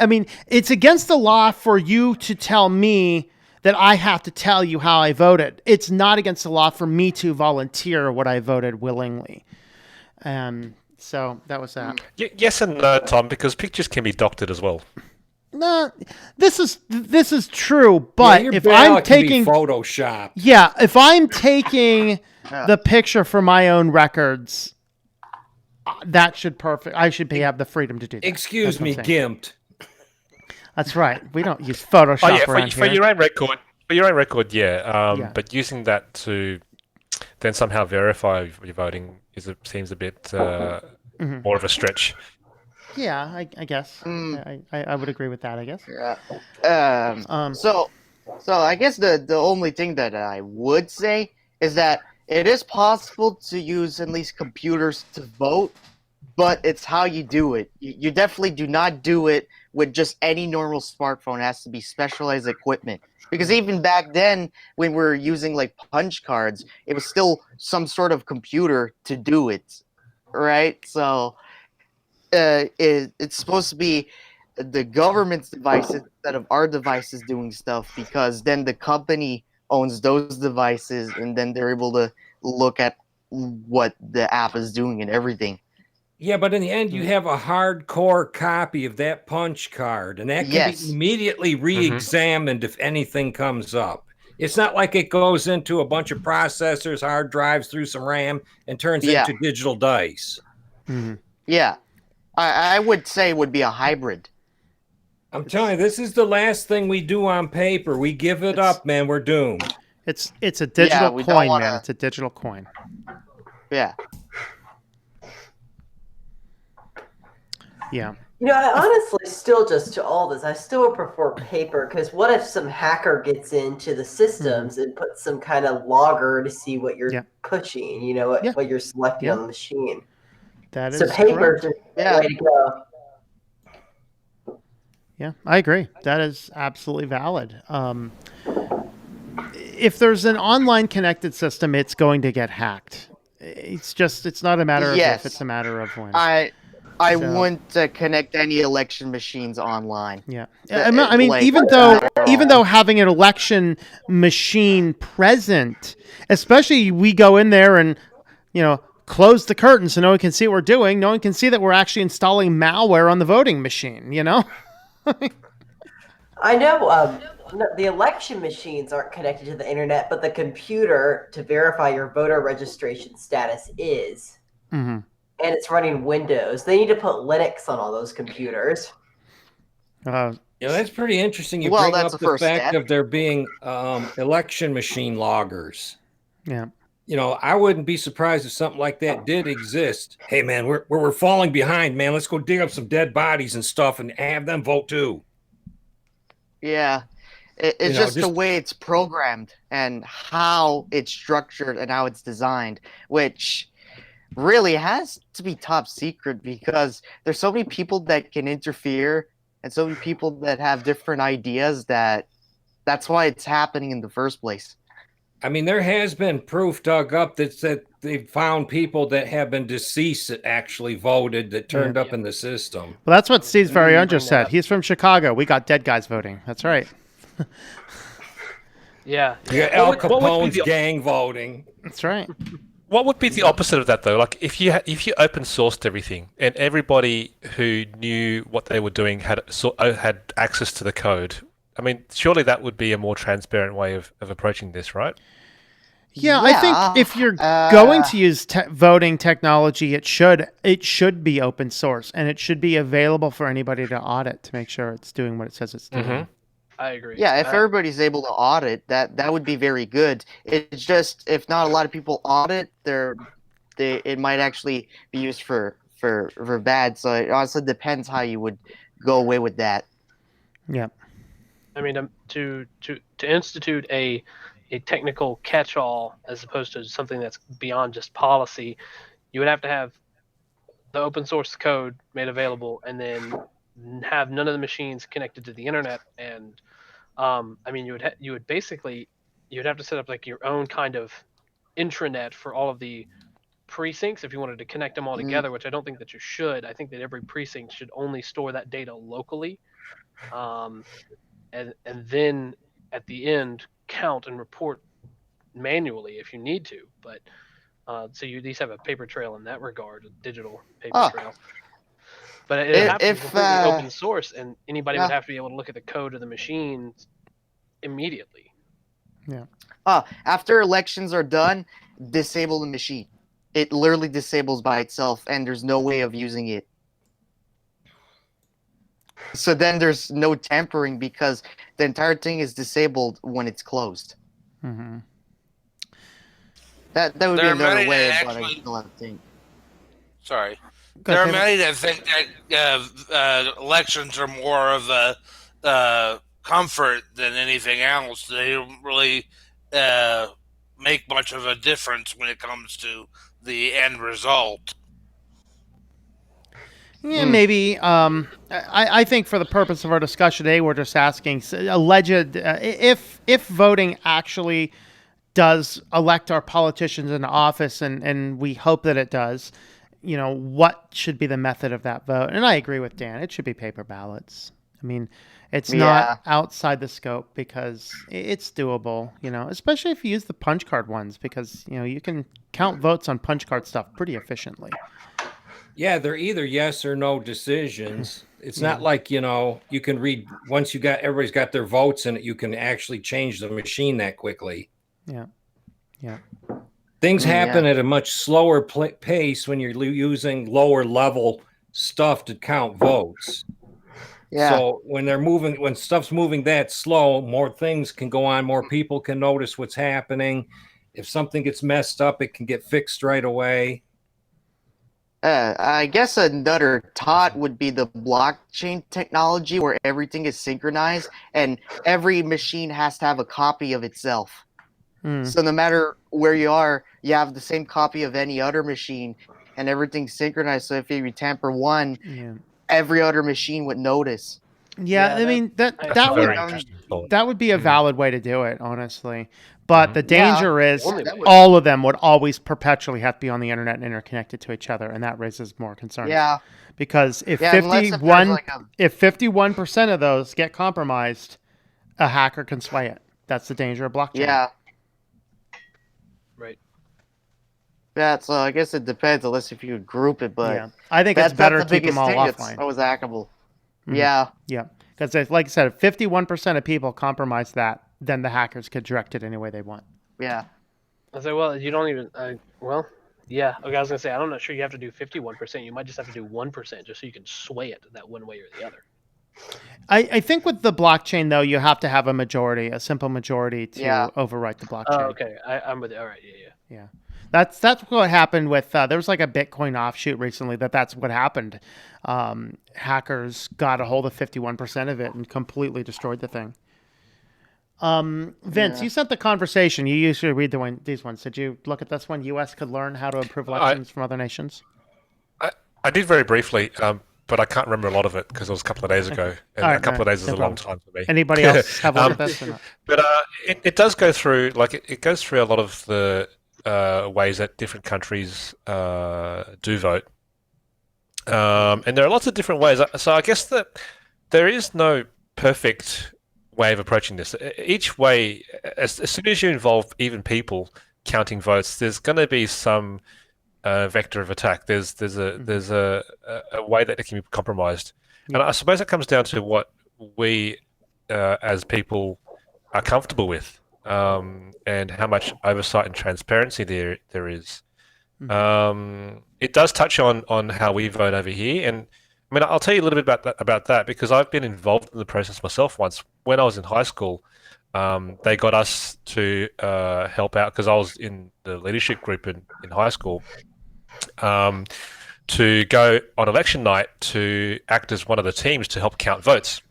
Speaker 1: mean, it's against the law for you to tell me that I have to tell you how I voted. It's not against the law for me to volunteer what I voted willingly. So that was that.
Speaker 3: Yes and no, Tom, because pictures can be doctored as well.
Speaker 1: No, this is true. But
Speaker 7: your
Speaker 1: if
Speaker 7: ballot
Speaker 1: I'm
Speaker 7: can be
Speaker 1: taking
Speaker 7: Photoshop.
Speaker 1: Yeah, if I'm taking the picture for my own records, that should I should have the freedom to do that.
Speaker 7: Excuse
Speaker 1: That's what
Speaker 7: me,
Speaker 1: I'm saying.
Speaker 7: gimped.
Speaker 1: That's right. We don't use Photoshop around
Speaker 3: for
Speaker 1: here.
Speaker 3: your own record. For your own record, yeah.
Speaker 1: Yeah.
Speaker 3: But using that to then somehow verify your voting seems a bit more of a stretch.
Speaker 1: Yeah, I guess. I would agree with that, I guess.
Speaker 2: Yeah. So I guess the only thing that I would say is that it is possible to use at least computers to vote, but it's how you do it. You definitely do not do it with just any normal smartphone. It has to be specialized equipment. Because even back then, when we were using like punch cards, it was still some sort of computer to do it, right? So it's supposed to be the government's devices instead of our devices doing stuff, because then the company owns those devices and then they're able to look at what the app is doing and everything.
Speaker 7: Yeah, but in the end, you have a hardcore copy of that punch card, and that can be immediately re-examined if anything comes up. It's not like it goes into a bunch of processors, hard drives, through some RAM, and turns into digital dice.
Speaker 2: Yeah. I would say it would be a hybrid.
Speaker 7: I'm telling you, this is the last thing we do on paper. We give it up, man. We're doomed.
Speaker 1: It's a digital coin, man. It's a digital coin.
Speaker 2: Yeah.
Speaker 1: Yeah.
Speaker 5: You know, I honestly still just to all this, I still would prefer paper, because what if some hacker gets into the systems and puts some kind of logger to see what you're pushing, you know, what you're selecting on the machine.
Speaker 1: That is
Speaker 5: so paper's the way to go.
Speaker 1: Yeah, I agree. That is absolutely valid. If there's an online connected system, it's going to get hacked. It's not a matter of if, it's a matter of when.
Speaker 2: I wouldn't connect any election machines online.
Speaker 1: Yeah, I mean, even though having an election machine present, especially we go in there and close the curtain so no one can see what we're doing. No one can see that we're actually installing malware on the voting machine.
Speaker 5: I know the election machines aren't connected to the internet, but the computer to verify your voter registration status is.
Speaker 1: Mm-hmm.
Speaker 5: And it's running Windows. They need to put Linux on all those computers.
Speaker 7: That's pretty interesting. You bring up the fact of there being election machine loggers.
Speaker 1: Yeah.
Speaker 7: I wouldn't be surprised if something like that did exist. Hey, man, we're falling behind, man. Let's go dig up some dead bodies and stuff and have them vote too.
Speaker 2: Yeah. It's just the way it's programmed and how it's structured and how it's designed, which really has to be top secret, because there's so many people that can interfere and so many people that have different ideas that's why it's happening in the first place.
Speaker 7: I mean, there has been proof dug up that they found people that have been deceased that actually voted that turned up in the system.
Speaker 1: Well, that's what Steve's very own just said. He's from Chicago. We got dead guys voting. That's right.
Speaker 7: Yeah. Al Capone's gang voting.
Speaker 1: That's right.
Speaker 3: What would be the opposite of that, though? Like, if you open sourced everything and everybody who knew what they were doing had access to the code, I mean, surely that would be a more transparent way of approaching this, right?
Speaker 1: Yeah, I think if you're going to use voting technology, it should be open source, and it should be available for anybody to audit to make sure it's doing what it says it's doing.
Speaker 3: Mm-hmm.
Speaker 4: I agree.
Speaker 2: Yeah, if everybody's able to audit, that would be very good. It's just if not a lot of people audit, it might actually be used for bad. So it also depends how you would go away with that.
Speaker 1: Yeah.
Speaker 4: I mean, to institute a technical catch-all as opposed to something that's beyond just policy, you would have to have the open source code made available, and then have none of the machines connected to the internet. And I mean, you would basically have to set up like your own kind of intranet for all of the precincts if you wanted to connect them all together, which I don't think that you should. I think that every precinct should only store that data locally. And then at the end count and report manually if you need to, but so you at least have a paper trail in that regard, a digital paper trail. But it has to be completely open source, and anybody would have to be able to look at the code of the machine immediately.
Speaker 1: Yeah.
Speaker 2: After elections are done, disable the machine. It literally disables by itself, and there's no way of using it. So then there's no tampering because the entire thing is disabled when it's closed.
Speaker 1: Mm-hmm.
Speaker 2: That would be another way of running a lot of things.
Speaker 6: Sorry. There are many that think that elections are more of a comfort than anything else. They don't really make much of a difference when it comes to the end result.
Speaker 1: Yeah, maybe. I think for the purpose of our discussion today, we're just asking alleged if voting actually does elect our politicians into office, and we hope that it does. You know, what should be the method of that vote? And I agree with Dan. It should be paper ballots. I mean, it's not outside the scope because it's doable, you know, especially if you use the punch card ones because, you know, you can count votes on punch card stuff pretty efficiently.
Speaker 7: Yeah, they're either yes or no decisions. It's not like, you know, you can read once everybody's got their votes in it, you can actually change the machine that quickly.
Speaker 1: Yeah. Yeah.
Speaker 7: Things happen at a much slower pace when you're using lower level stuff to count votes.
Speaker 2: Yeah.
Speaker 7: So when stuff's moving that slow, more things can go on, more people can notice what's happening. If something gets messed up, it can get fixed right away.
Speaker 2: I guess another thought would be the blockchain technology where everything is synchronized and every machine has to have a copy of itself. So no matter where you are, you have the same copy of any other machine and everything's synchronized. So if you tamper one, every other machine would notice.
Speaker 1: Yeah, I mean that would be a valid way to do it, honestly. But the danger is all of them would always perpetually have to be on the internet and interconnected to each other, and that raises more concerns.
Speaker 2: Yeah.
Speaker 1: Because if 51% of those get compromised, a hacker can sway it. That's the danger of blockchain.
Speaker 2: Yeah.
Speaker 4: Right.
Speaker 2: Yeah, so I guess it depends, unless if you would group it, but
Speaker 1: I think it's better to keep them all offline.
Speaker 2: That was hackable.
Speaker 1: Mm-hmm.
Speaker 2: Yeah.
Speaker 1: Yeah. Because like I said, if 51% of people compromise that, then the hackers could direct it any way they want.
Speaker 2: Yeah.
Speaker 4: I say, well, you don't even. Yeah. Okay, I was gonna say, I'm not sure you have to do 51%. You might just have to do 1%, just so you can sway it that one way or the other.
Speaker 1: I think with the blockchain though, you have to have a simple majority to overwrite the blockchain.
Speaker 4: Oh, okay. I'm with it. All right. Yeah.
Speaker 1: That's what happened with there was like a Bitcoin offshoot recently that's what happened. Hackers got a hold of 51% of it and completely destroyed the thing. Vince, you sent the conversation. You usually read these ones. Did you look at this one? U.S. could learn how to improve elections from other nations.
Speaker 3: I did very briefly, but I can't remember a lot of it because it was a couple of days ago, and a couple of days is a long time for me.
Speaker 1: Anybody else have a look at this? Or not?
Speaker 3: But it does go through it goes through a lot of the ways that different countries do vote. And there are lots of different ways. So I guess that there is no perfect way of approaching this. Each way, as soon as you involve even people counting votes, there's going to be some vector of attack. There's a way that it can be compromised. And I suppose it comes down to what we as people are comfortable with, and how much oversight and transparency there is. It does touch on how we vote over here, and I mean, I'll tell you a little bit about that because I've been involved in the process myself once. When I was in high school, they got us to help out because I was in the leadership group in high school, to go on election night to act as one of the teams to help count votes.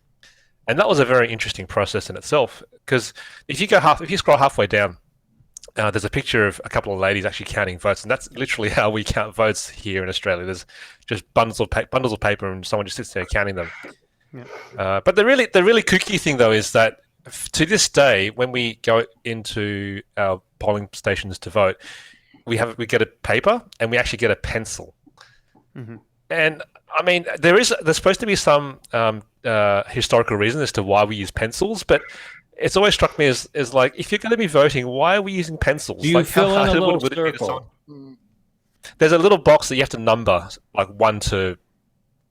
Speaker 3: And that was a very interesting process in itself because if you scroll halfway down, there's a picture of a couple of ladies actually counting votes, and that's literally how we count votes here in Australia. There's just bundles of paper, and someone just sits there counting them. Yeah. But the really kooky thing, though, is that to this day, when we go into our polling stations to vote, we get a paper and we actually get a pencil. And I mean, there's supposed to be some historical reason as to why we use pencils, but it's always struck me as like, if you're going to be voting, why are we using pencils?
Speaker 7: Do you fill in a little circle?
Speaker 3: There's a little box that you have to number, like 1 to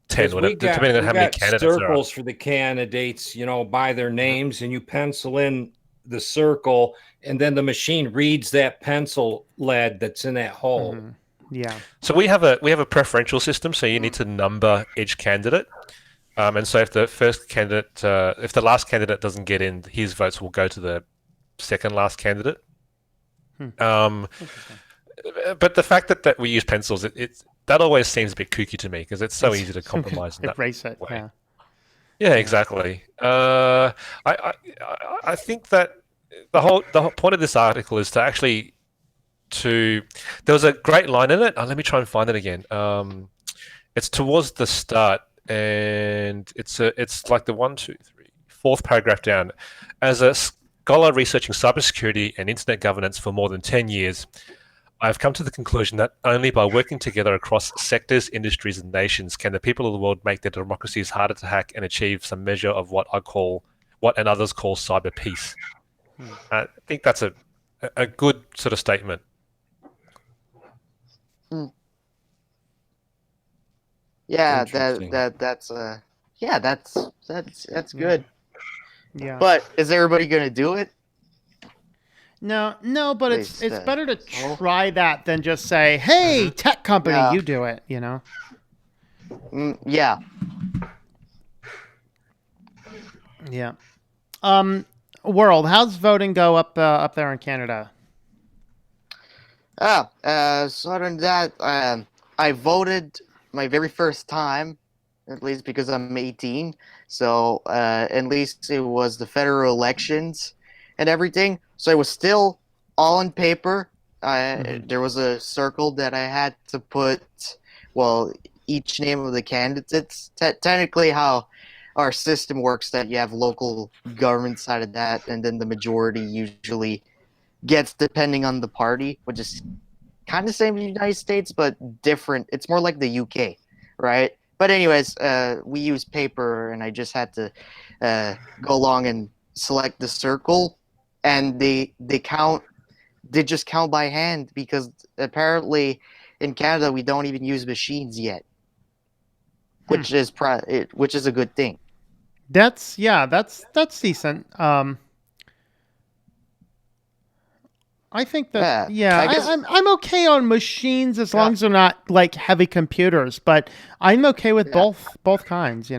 Speaker 3: 10, depending on how many candidates there are.
Speaker 7: Circles for the candidates, by their names, and you pencil in the circle, and then the machine reads that pencil lead that's in that hole.
Speaker 1: Yeah.
Speaker 3: So we have a preferential system, so you need to number each candidate. And so if the last candidate doesn't get in, his votes will go to the second last candidate. But the fact that we use pencils, that always seems a bit kooky to me because it's so easy to compromise.
Speaker 1: Erase it. Yeah.
Speaker 3: Yeah, exactly. I think that the whole point of this article is to actually there was a great line in it. Let me try and find it again. It's towards the start. And it's like the 4th paragraph down. As a scholar researching cybersecurity and internet governance for more than 10 years, I've come to the conclusion that only by working together across sectors, industries, and nations can the people of the world make their democracies harder to hack and achieve some measure of what and others call cyber peace. I think that's a good sort of statement.
Speaker 2: Yeah, that's good.
Speaker 1: Yeah.
Speaker 2: But is everybody going to do it?
Speaker 1: No, but it's better to try that than just say, "Hey, tech company, you do it,"
Speaker 2: Yeah.
Speaker 1: Yeah. World, how's voting go up there in Canada?
Speaker 2: So other than that, I voted my very first time, at least because I'm 18. So at least it was the federal elections and everything. So it was still all on paper. There was a circle that I had to put, each name of the candidates. Technically, how our system works, that you have local government side of that, and then the majority usually gets depending on the party, which is kind of the same in the United States, but different. It's more like the UK, right? But anyways, we use paper, and I just had to go along and select the circle, and they just count by hand, because apparently in Canada we don't even use machines yet, which is a good thing.
Speaker 1: That's decent. I think that I'm okay on machines as long as they're not like heavy computers, but I'm okay with both kinds,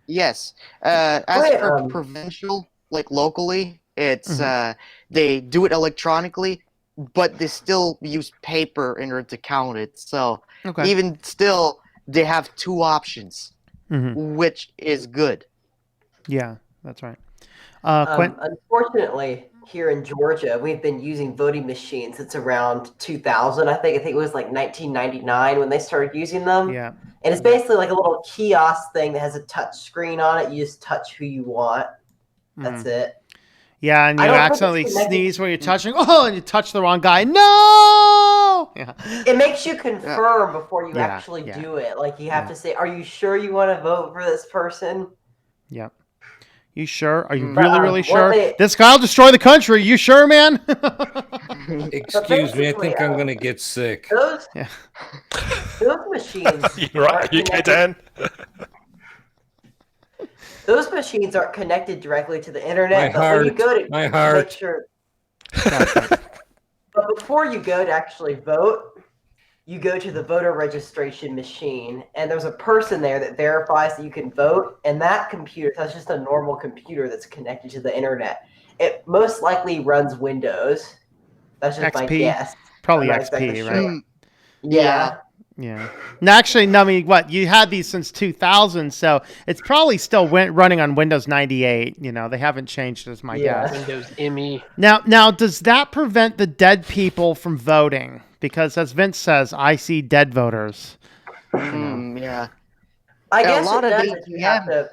Speaker 2: Yes. As for provincial, like locally, it's they do it electronically, but they still use paper in order to count it. So even still, they have two options, which is good.
Speaker 1: Yeah, that's right.
Speaker 5: Unfortunately, here in Georgia, we've been using voting machines. It's around 2000, I think. I think it was like 1999 when they started using them.
Speaker 1: Yeah.
Speaker 5: And it's basically like a little kiosk thing that has a touch screen on it. You just touch who you want. That's it.
Speaker 1: Yeah, and you
Speaker 5: I don't think
Speaker 1: accidentally
Speaker 5: it's connected-
Speaker 1: sneeze when you're touching. Oh, and you touch the wrong guy. No. Yeah.
Speaker 5: It makes you confirm before you
Speaker 1: Yeah,
Speaker 5: actually
Speaker 1: yeah.
Speaker 5: do it. Like you have to say, "Are you sure you want to vote for this person?"
Speaker 1: Yep. You sure? Are you
Speaker 2: Mm.
Speaker 1: really
Speaker 5: What
Speaker 1: sure?
Speaker 5: they-
Speaker 1: This guy'll destroy the country. You sure, man?
Speaker 7: Excuse me, I
Speaker 5: basically,
Speaker 7: think I'm going to get sick.
Speaker 5: Those
Speaker 1: Yeah.
Speaker 5: those machines
Speaker 3: You're right.
Speaker 5: aren't
Speaker 3: You okay,
Speaker 5: connected.
Speaker 3: Dan?
Speaker 5: Those machines aren't connected directly to the internet,
Speaker 7: My
Speaker 5: but when you
Speaker 7: heart,
Speaker 5: go to
Speaker 7: my
Speaker 5: make
Speaker 7: heart.
Speaker 5: sure. But before you go to actually vote, you go to the voter registration machine, and there's a person there that verifies that you can vote. And that computer, that's just a normal computer that's connected to the internet. It most likely runs Windows. That's just my
Speaker 1: XP?
Speaker 5: guess.
Speaker 1: Probably
Speaker 5: I'm not
Speaker 1: XP,
Speaker 5: exactly
Speaker 1: right?
Speaker 5: sure. Yeah.
Speaker 1: Yeah. No, actually, no, I mean, what? You had these since 2000, so it's probably still running on Windows 98. You know, they haven't changed, as my
Speaker 5: Yeah.
Speaker 1: guess.
Speaker 4: Windows ME.
Speaker 1: Now, does that prevent the dead people from voting? Because as Vince says, I see dead voters.
Speaker 2: Yeah.
Speaker 5: I
Speaker 2: Yeah, a
Speaker 5: guess
Speaker 2: lot
Speaker 5: it
Speaker 2: of
Speaker 5: does
Speaker 2: ATM.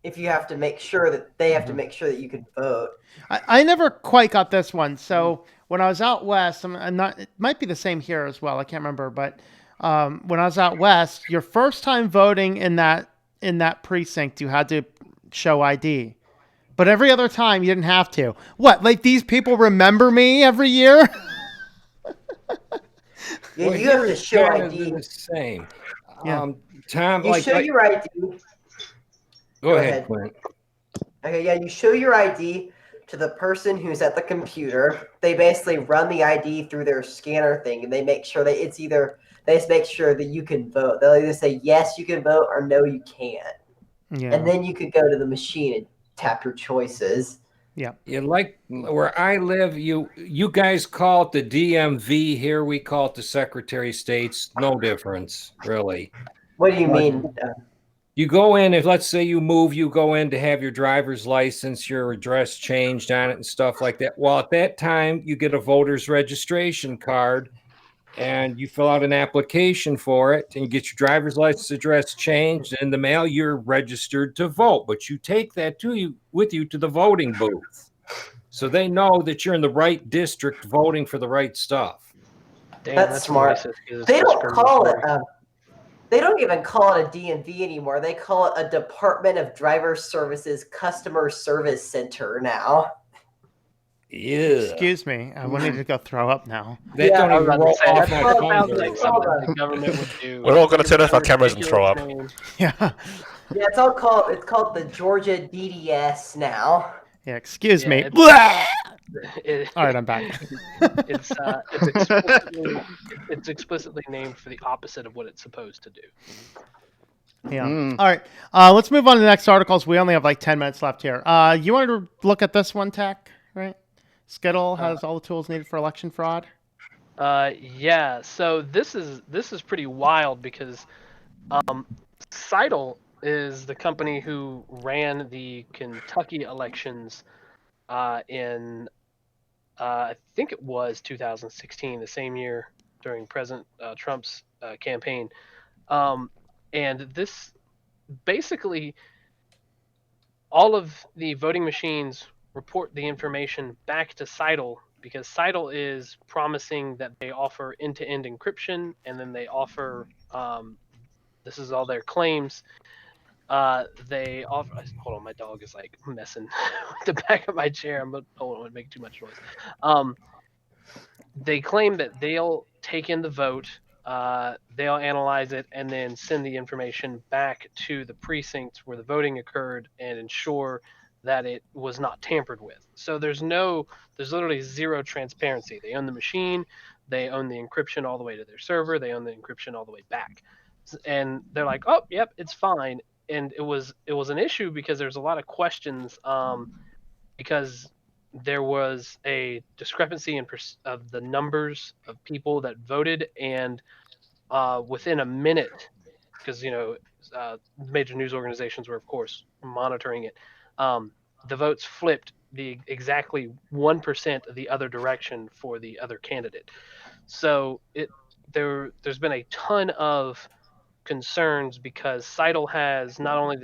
Speaker 5: if you have to make sure that they have to make sure that you can vote.
Speaker 1: I never quite got this one. So when I was out west, I'm not. It might be the same here as well. I can't remember, but when I was out west, your first time voting in that precinct, you had to show ID. But every other time, you didn't have to. What? Like these people remember me every year?
Speaker 5: Yeah,
Speaker 7: Well,
Speaker 5: you have to
Speaker 7: here's
Speaker 5: show
Speaker 7: kind of
Speaker 5: ID.
Speaker 7: the same.
Speaker 1: Yeah.
Speaker 7: Tom,
Speaker 5: You show your ID.
Speaker 7: Go ahead, Clint.
Speaker 5: Okay, yeah, you show your ID to the person who's at the computer. They basically run the ID through their scanner thing, and they make sure that they just make sure that you can vote. They'll either say yes, you can vote, or no, you can't.
Speaker 1: Yeah.
Speaker 5: And then you could go to the machine and tap your choices.
Speaker 1: Yeah.
Speaker 7: Like where I live, you guys call it the DMV. Here we call it the Secretary of State's. No difference, really.
Speaker 5: What do you mean?
Speaker 7: You go in, if let's say you move, you go in to have your driver's license, your address changed on it and stuff like that. Well, at that time, you get a voter's registration card and you fill out an application for it and you get your driver's license address changed. And in the mail, you're registered to vote, but you take that with you to the voting booth. So they know that you're in the right district voting for the right stuff.
Speaker 4: Damn,
Speaker 5: That's smart.
Speaker 4: Racist,
Speaker 5: They don't call it. They don't even call it a DMV anymore. They call it a Department of Driver Services Customer Service Center now.
Speaker 7: Yeah.
Speaker 1: Excuse me. I wanted to go throw up now.
Speaker 7: They don't even roll off my tongue.
Speaker 4: Like something the government would do.
Speaker 3: We're all going to turn off our cameras and throw up.
Speaker 1: Yeah.
Speaker 5: Yeah, it's called the Georgia DDS now.
Speaker 1: Yeah. Excuse me. All right, I'm back.
Speaker 4: It's explicitly named for the opposite of what it's supposed to do.
Speaker 1: Yeah. All right. Let's move on to the next articles. We only have like 10 minutes left here. You wanted to look at this one, Tech, right? Skittle has all the tools needed for election fraud.
Speaker 4: Yeah. So this is pretty wild because Seidel is the company who ran the Kentucky elections in I think it was 2016, the same year during President Trump's campaign. And this basically, all of the voting machines report the information back to Seidel because Seidel is promising that they offer end-to-end encryption, and then they offer, this is all their claims, they offer, hold on, my dog is like messing with the back of my chair. Hold on, it make too much noise. They claim that they'll take in the vote, they'll analyze it, and then send the information back to the precincts where the voting occurred and ensure that it was not tampered with. So there's literally zero transparency. They own the machine, they own the encryption all the way to their server, they own the encryption all the way back. And they're like, oh, yep, it's fine. And it was an issue because there's a lot of questions because there was a discrepancy of the numbers of people that voted, and within a minute, because major news organizations were of course monitoring it, the votes flipped exactly 1% of the other direction for the other candidate. So there's been a ton of concerns because Seidel has not only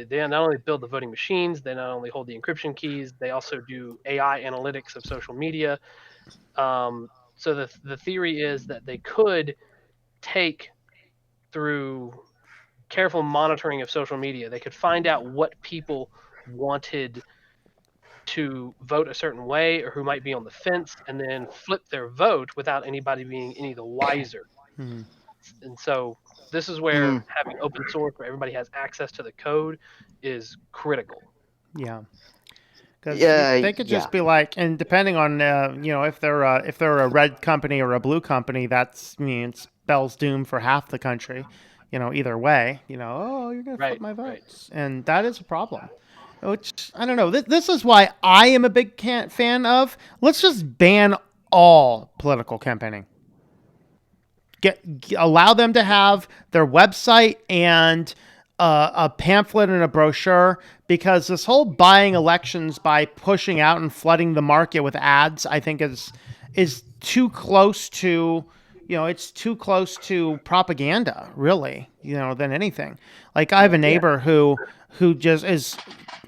Speaker 4: they not only build the voting machines, they not only hold the encryption keys, they also do AI analytics of social media. So the theory is that they could take, through careful monitoring of social media, they could find out what people wanted to vote a certain way or who might be on the fence, and then flip their vote without anybody being any the wiser. And so this is where having open source, where everybody has access to the code, is critical.
Speaker 1: Yeah. Because they could just be like, and depending on if they're a red company or a blue company, that's spells doom for half the country. Either way, oh, you're gonna flip my votes, and that is a problem. Which I don't know. This is why I am a big fan of. Let's just ban all political campaigning. Allow them to have their website and a pamphlet and a brochure, because this whole buying elections by pushing out and flooding the market with ads, I think is too close to, it's too close to propaganda, really, than anything. Like I have a neighbor who just is,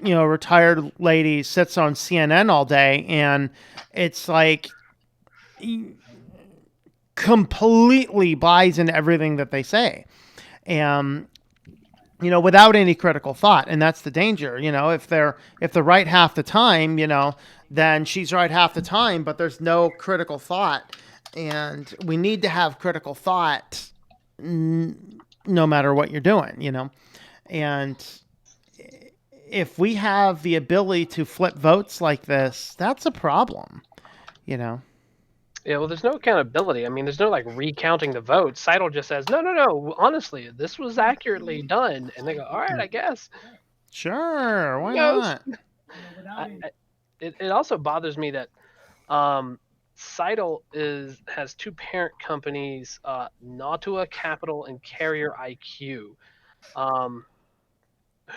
Speaker 1: a retired lady, sits on CNN all day, and it's like completely buys into everything that they say. And without any critical thought. And that's the danger. If they're right half the time, then she's right half the time, but there's no critical thought. And we need to have critical thought no matter what you're doing, And if we have the ability to flip votes like this, that's a problem,
Speaker 4: Yeah, well, there's no accountability. I mean, there's no like recounting the votes. Seidel just says, no, honestly, this was accurately done. And they go, all right, I guess.
Speaker 1: Sure, why not?
Speaker 4: It also bothers me that Seidel has two parent companies, Nautua Capital and Carrier IQ,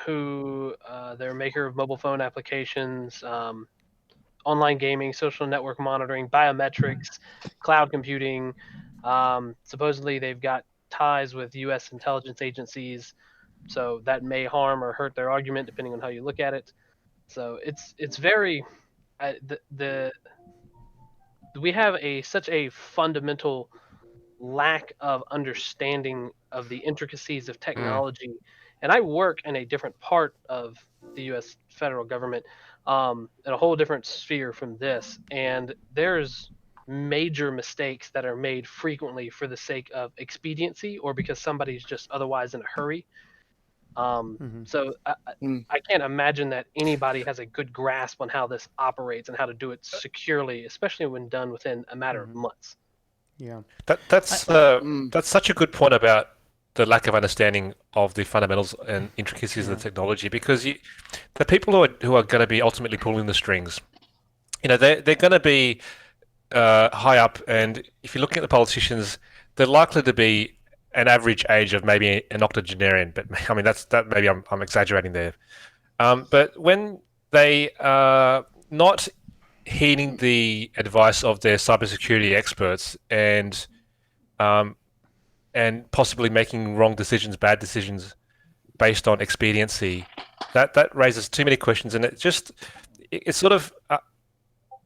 Speaker 4: who they're a maker of mobile phone applications, online gaming, social network monitoring, biometrics, cloud computing. Supposedly, they've got ties with U.S. intelligence agencies, so that may harm or hurt their argument depending on how you look at it. So it's very we have such a fundamental lack of understanding of the intricacies of technology. And I work in a different part of the U.S. federal government, in a whole different sphere from this. And there's major mistakes that are made frequently for the sake of expediency or because somebody's just otherwise in a hurry. So I can't imagine that anybody has a good grasp on how this operates and how to do it securely, especially when done within a matter of months.
Speaker 1: Yeah,
Speaker 3: that's such a good point about the lack of understanding of the fundamentals and intricacies of the technology, because the people who are going to be ultimately pulling the strings, they're going to be high up, and if you're looking at the politicians, they're likely to be an average age of maybe an octogenarian, but I mean that maybe I'm exaggerating there. But when they are not heeding the advice of their cybersecurity experts and possibly making wrong decisions, bad decisions based on expediency, that raises too many questions, and it's sort of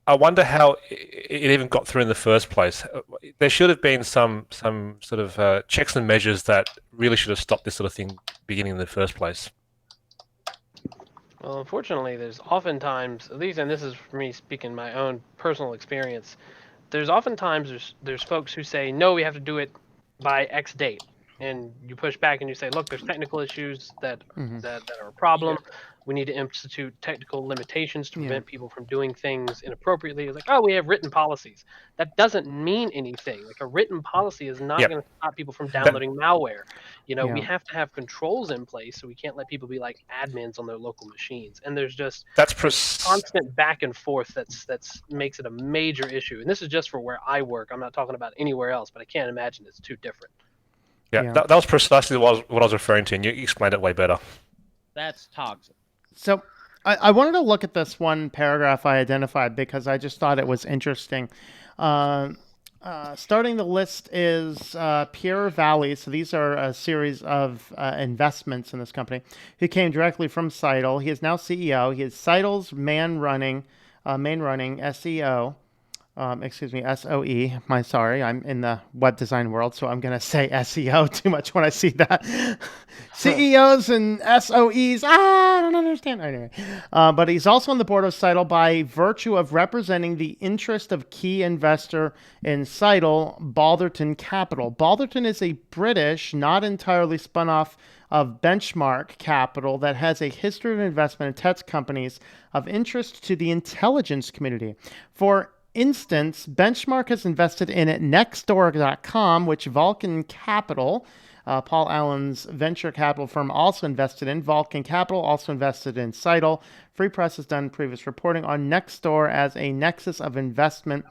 Speaker 3: I wonder how it even got through in the first place. There should have been some sort of checks and measures that really should have stopped this sort of thing beginning in the first place.
Speaker 4: Well, unfortunately, there's oftentimes, at least, and this is for me speaking my own personal experience, there's oftentimes there's folks who say, no, we have to do it by X date. And you push back and you say, look, there's technical issues that are a problem. We need to institute technical limitations to prevent people from doing things inappropriately. It's like, oh, we have written policies. That doesn't mean anything. Like, a written policy is not going to stop people from downloading malware. We have to have controls in place, so we can't let people be like admins on their local machines. And there's just constant back and forth that's makes it a major issue. And this is just for where I work. I'm not talking about anywhere else, but I can't imagine it's too different.
Speaker 3: Yeah. That was precisely what I was referring to, and you explained it way better.
Speaker 9: That's toxic.
Speaker 1: So I wanted to look at this one paragraph I identified because I just thought it was interesting. Starting the list is Pierre Valley. So these are a series of investments in this company. He came directly from Seidel. He is now CEO. He is Seidel's main running SEO. SOE. Sorry, I'm in the web design world, so I'm going to say SEO too much when I see that. CEOs and SOEs, I don't understand. Anyway, but he's also on the board of Seidel by virtue of representing the interest of key investor in Seidel, Balderton Capital. Balderton is a British, not entirely spun off of Benchmark Capital that has a history of investment in tech companies of interest to the intelligence community. For instance, Benchmark has invested in Nextdoor.com, which Vulcan Capital, Paul Allen's venture capital firm, also invested in. Vulcan Capital also invested in Seidel. Free Press has done previous reporting on Nextdoor as a nexus of investment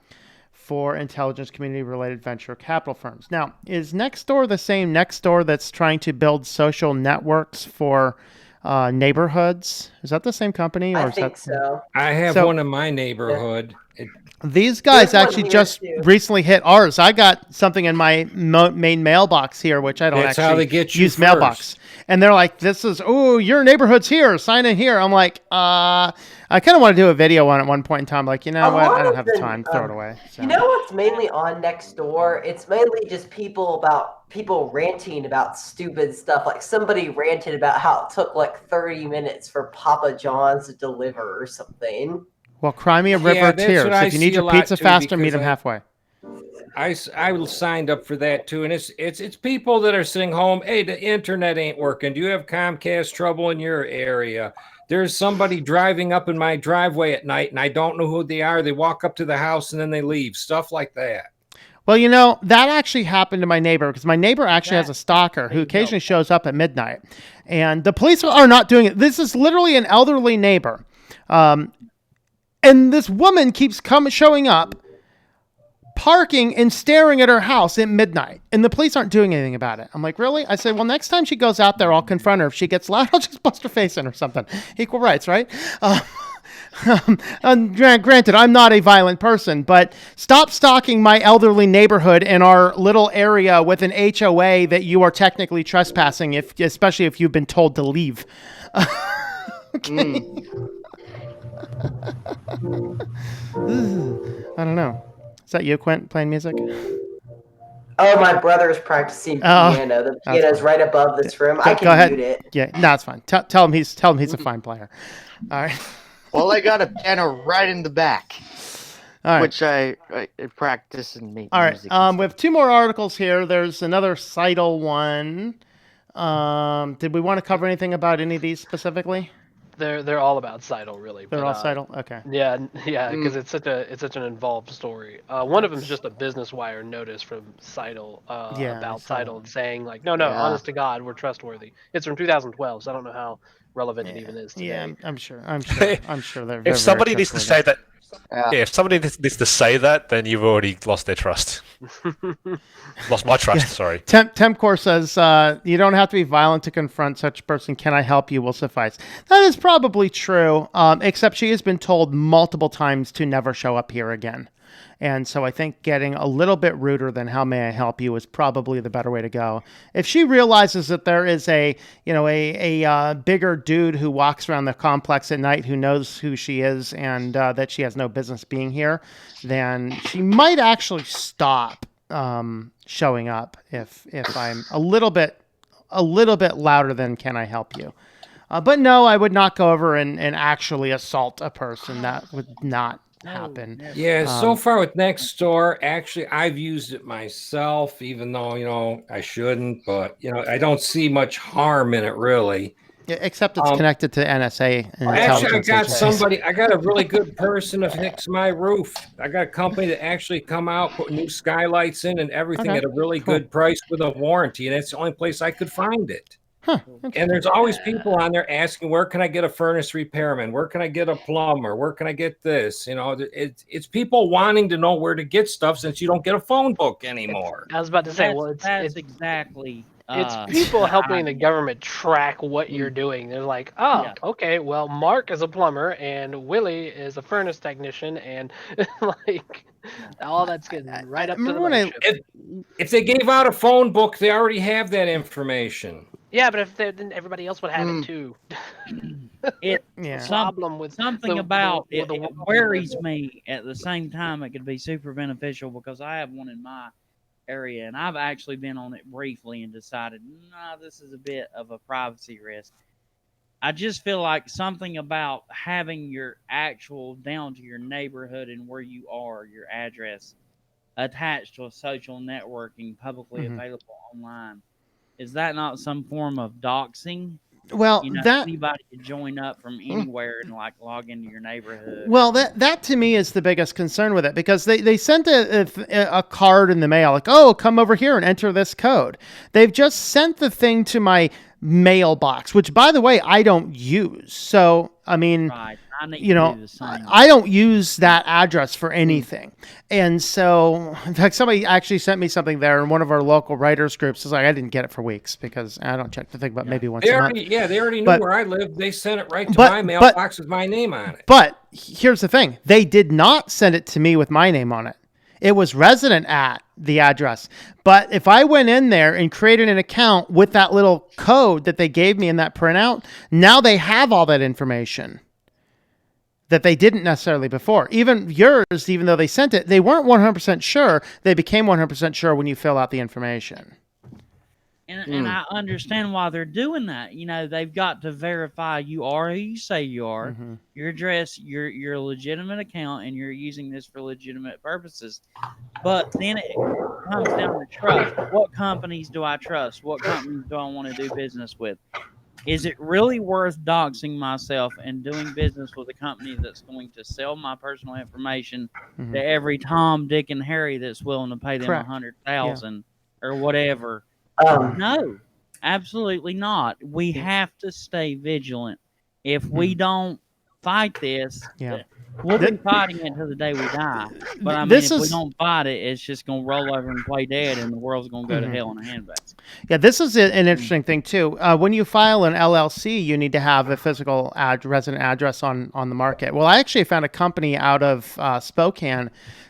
Speaker 1: for intelligence community-related venture capital firms. Now, is Nextdoor the same Nextdoor that's trying to build social networks for neighborhoods? Is that the same company? Or
Speaker 5: I think so.
Speaker 7: I have one in my neighborhood.
Speaker 1: These guys actually just recently hit ours. I got something in my main mailbox here, which I don't actually use mailbox. And they're like, this is, your neighborhood's here. Sign in here. I'm like, I kind of want to do a video on it at one point in time. Like, you know what? I don't have the time. Throw it away. So.
Speaker 5: You know what's mainly on Nextdoor? It's mainly just people ranting about stupid stuff. Like somebody ranted about how it took like 30 minutes for Papa John's to deliver or something.
Speaker 1: Well, cry me a river of tears. If you need your pizza faster, meet them halfway.
Speaker 7: I signed up for that too, and it's people that are sitting home. Hey, the internet ain't working. Do you have Comcast trouble in your area? There's somebody driving up in my driveway at night, and I don't know who they are. They walk up to the house and then they leave. Stuff like that.
Speaker 1: Well, you know, that actually happened to my neighbor because my neighbor actually has a stalker who occasionally shows up at midnight, and the police are not doing it. This is literally an elderly neighbor. And this woman keeps showing up, parking and staring at her house at midnight. And the police aren't doing anything about it. I'm like, really? I said, well, next time she goes out there, I'll confront her. If she gets loud, I'll just bust her face in or something. Equal rights, right? Granted, I'm not a violent person, but stop stalking my elderly neighborhood in our little area with an HOA that you are technically trespassing, especially if you've been told to leave. Okay. I don't know. Is that you, Quint, playing music?
Speaker 5: Oh, my brother's practicing piano. The piano's right above this room. I can mute it.
Speaker 1: Yeah, no, it's fine. Tell him he's a fine player. All right.
Speaker 2: Well, I got a piano right in the back, which I practice and make.
Speaker 1: All right. We have two more articles here. There's another Seidel one. Did we want to cover anything about any of these specifically?
Speaker 4: They're all about Seidel, really.
Speaker 1: They're all Seidel? Okay.
Speaker 4: Yeah, because it's such an involved story. One of them is just a Business Wire notice from Seidel about Seidel saying like, no, honest to God, we're trustworthy. It's from 2012, so I don't know how relevant it even is today.
Speaker 1: Yeah, I'm sure they're.
Speaker 3: If somebody needs to say that, if somebody needs to say that, then you've already lost their trust. Lost my trust. Sorry.
Speaker 1: Tempcore says you don't have to be violent to confront such a person. Can I help you? Will suffice. That is probably true. Except she has been told multiple times to never show up here again. And so I think getting a little bit ruder than how may I help you is probably the better way to go. If she realizes that there is a bigger dude who walks around the complex at night who knows who she is and that she has no business being here, then she might actually stop showing up if I'm a little bit louder than can I help you. But no, I would not go over and actually assault a person. That would not happen.
Speaker 7: Yeah, so far with Nextdoor, actually, I've used it myself, even though, I shouldn't, but, I don't see much harm in it, really.
Speaker 1: Yeah, except it's connected to NSA.
Speaker 7: Actually, I got a really good person to fix my roof. I got a company that actually come out, put new skylights in and everything at a really good price with a warranty, and it's the only place I could find it.
Speaker 1: Huh,
Speaker 7: and there's always people on there asking, where can I get a furnace repairman? Where can I get a plumber? Where can I get this? It's people wanting to know where to get stuff since you don't get a phone book anymore.
Speaker 4: I was about to say,
Speaker 9: that's exactly
Speaker 4: It's people helping the government track what you're doing. They're like, oh, okay, well, Mark is a plumber and Willie is a furnace technician, and like all that's getting right up to the mothership.
Speaker 7: If they gave out a phone book, they already have that information.
Speaker 4: Yeah, but then everybody else would have it too.
Speaker 9: Problem with something about it worries me. At the same time, it could be super beneficial because I have one in my area, and I've actually been on it briefly and decided, nah, this is a bit of a privacy risk. I just feel like something about having your actual down to your neighborhood and where you are, your address, attached to a social networking publicly available online. Is that not some form of doxing?
Speaker 1: Well,
Speaker 9: anybody could join up from anywhere and like log into your neighborhood.
Speaker 1: Well, that to me is the biggest concern with it, because they sent a card in the mail like, oh, come over here and enter this code. They've just sent the thing to my mailbox, which, by the way, I don't use. So, I mean, I don't use that address for anything. And so, in fact, somebody actually sent me something there, and one of our local writers groups is like, I didn't get it for weeks because I don't check the thing, but maybe once a month.
Speaker 7: Yeah, they already knew where I lived. They sent it right to my mailbox with my name on it.
Speaker 1: But here's the thing. They did not send it to me with my name on it. It was resident at the address. But if I went in there and created an account with that little code that they gave me in that printout, now they have all that information that they didn't necessarily before. Even yours, even though they sent it, they weren't 100% sure. They became 100% sure when you fill out the information.
Speaker 9: And I understand why they're doing that. They've got to verify you are who you say you are, your address, your legitimate account, and you're using this for legitimate purposes. But then it comes down to trust. What companies do I trust? What companies do I want to do business with? Is it really worth doxing myself and doing business with a company that's going to sell my personal information to every Tom, Dick, and Harry that's willing to pay them $100,000 or whatever? No, absolutely not. We have to stay vigilant. If we don't fight this, we'll be fighting it until the day we die. But if we don't fight it, it's just going to roll over and play dead, and the world's going to go to hell in a handbasket.
Speaker 1: Yeah, this is an interesting thing, too. When you file an LLC, you need to have a physical resident address on the market. Well, I actually found a company out of Spokane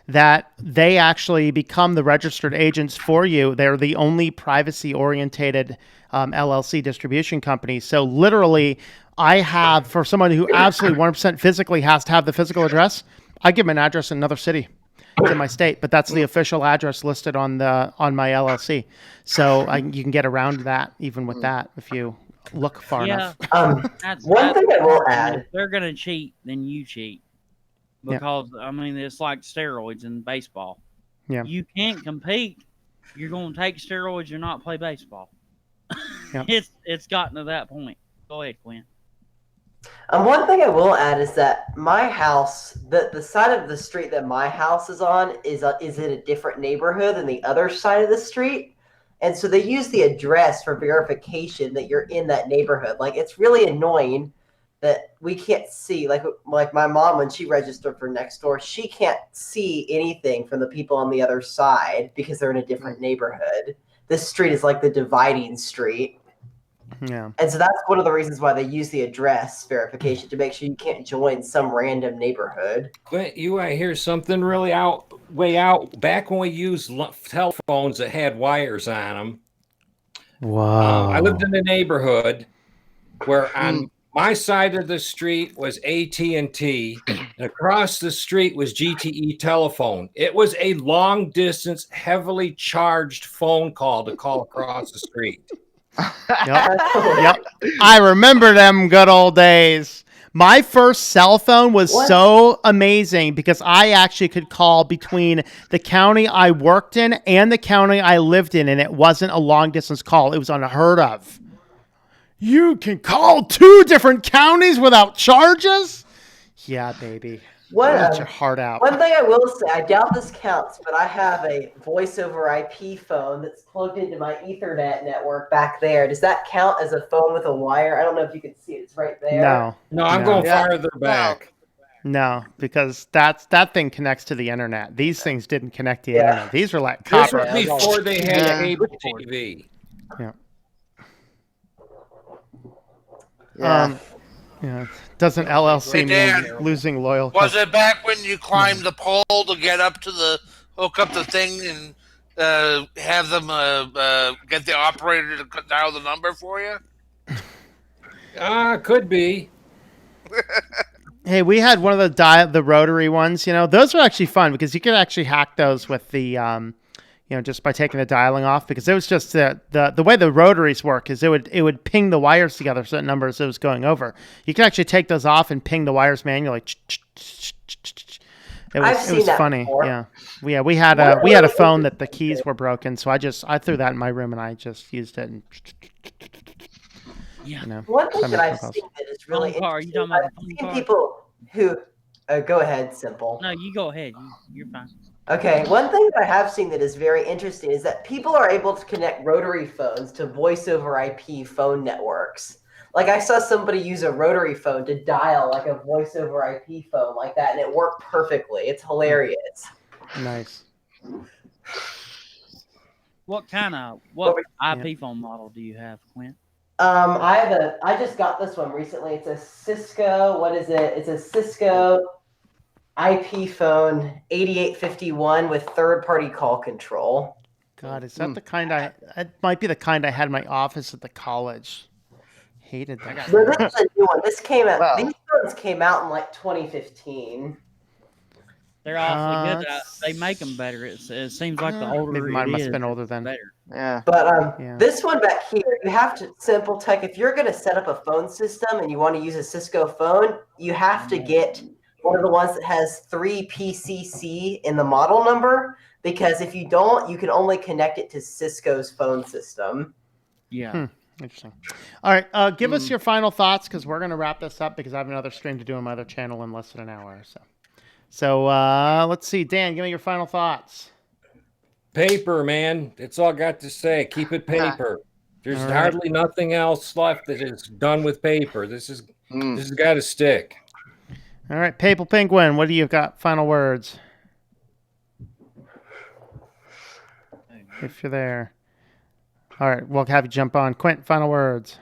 Speaker 1: that they actually become the registered agents for you. They're the only privacy-orientated LLC distribution company. So literally, I have, for someone who absolutely 100% physically has to have the physical address, I give them an address in another city. It's in my state, but that's the official address listed on my LLC. So you can get around that even with that if you look far enough.
Speaker 5: One thing I will add.
Speaker 9: If they're going to cheat, then you cheat. Because, it's like steroids in baseball.
Speaker 1: Yeah.
Speaker 9: You can't compete. You're going to take steroids or not play baseball. It's gotten to that point. Go ahead, Quinn.
Speaker 5: One thing I will add is that my house, the side of the street that my house is on is in a different neighborhood than the other side of the street. And so they use the address for verification that you're in that neighborhood. Like, it's really annoying that we can't see, like my mom, when she registered for Nextdoor, she can't see anything from the people on the other side because they're in a different neighborhood. This street is like the dividing street.
Speaker 1: Yeah.
Speaker 5: And so that's one of the reasons why they use the address verification, to make sure you can't join some random neighborhood.
Speaker 7: Clint, you want to hear something really way out? Back when we used telephones that had wires on them.
Speaker 1: Wow.
Speaker 7: I lived in a neighborhood where on my side of the street was AT&T, and across the street was GTE Telephone. It was a long-distance, heavily charged phone call to call across the street.
Speaker 1: Yep. I remember them good old days. My first cell phone was so amazing because I actually could call between the county I worked in and the county I lived in, and it wasn't a long-distance call. It was unheard of. You can call 2 different counties without charges? Yeah, baby. Let your heart out.
Speaker 5: One thing I will say, I doubt this counts, but I have a voice over IP phone that's plugged into my Ethernet network back there. Does that count as a phone with a wire? I don't know if you can see it. It's right there.
Speaker 7: No, I'm going farther back.
Speaker 1: No, because that thing connects to the internet. These things didn't connect to the internet. These were like copper.
Speaker 7: This was before they had cable TV.
Speaker 1: Yeah.
Speaker 2: Yeah.
Speaker 1: Doesn't LLC
Speaker 6: Hey, Dan.
Speaker 1: mean losing loyal?
Speaker 6: Was it back when you climbed the pole to get up to hook up the thing and have them get the operator to dial the number for you?
Speaker 7: Could be.
Speaker 1: Hey, we had one of the rotary ones. Those are actually fun because you could actually hack those with the just by taking the dialing off, because it was just the way the rotaries work is it would ping the wires together certain numbers it was going over. You can actually take those off and ping the wires manually. It was funny.
Speaker 5: Before.
Speaker 1: Yeah. We had a phone that the keys were broken, so I threw that in my room and I just used it. And,
Speaker 5: One thing that I've seen that is really interesting, I've seen people who go ahead, Simple.
Speaker 9: No, you go ahead. You're fine.
Speaker 5: Okay, one thing that I have seen that is very interesting is that people are able to connect rotary phones to voice over IP phone networks. Like I saw somebody use a rotary phone to dial like a voice over IP phone like that, and it worked perfectly. It's hilarious.
Speaker 1: Nice.
Speaker 9: What IP phone model do you have, Quint?
Speaker 5: I just got this one recently. It's a Cisco. What is it? It's a Cisco IP phone 8851 with third-party call control.
Speaker 1: God, is that the kind it might be the kind I had in my office at the college. Hated that.
Speaker 5: So this is a new one. This came out. Wow. These phones came out in like 2015.
Speaker 9: They're awfully good. They make them better. It seems like the older
Speaker 1: maybe mine must have been older then.
Speaker 9: Better.
Speaker 2: Yeah.
Speaker 5: But this one back here, you have to Simple Tech. If you're going to set up a phone system and you want to use a Cisco phone, you have to get one of the ones that has 3 PCC in the model number, because if you don't, you can only connect it to Cisco's phone system.
Speaker 9: Yeah.
Speaker 1: Interesting. All right. Give us your final thoughts, because we're going to wrap this up because I have another stream to do on my other channel in less than an hour or so. So let's see. Dan, give me your final thoughts.
Speaker 7: Paper, man. That's all I got to say. Keep it paper. There's hardly nothing else left that is done with paper. This has got to stick.
Speaker 1: All right. Papal Penguin, what do you got? Final words. If you're there. All right. We'll have you jump on. Quint, final words.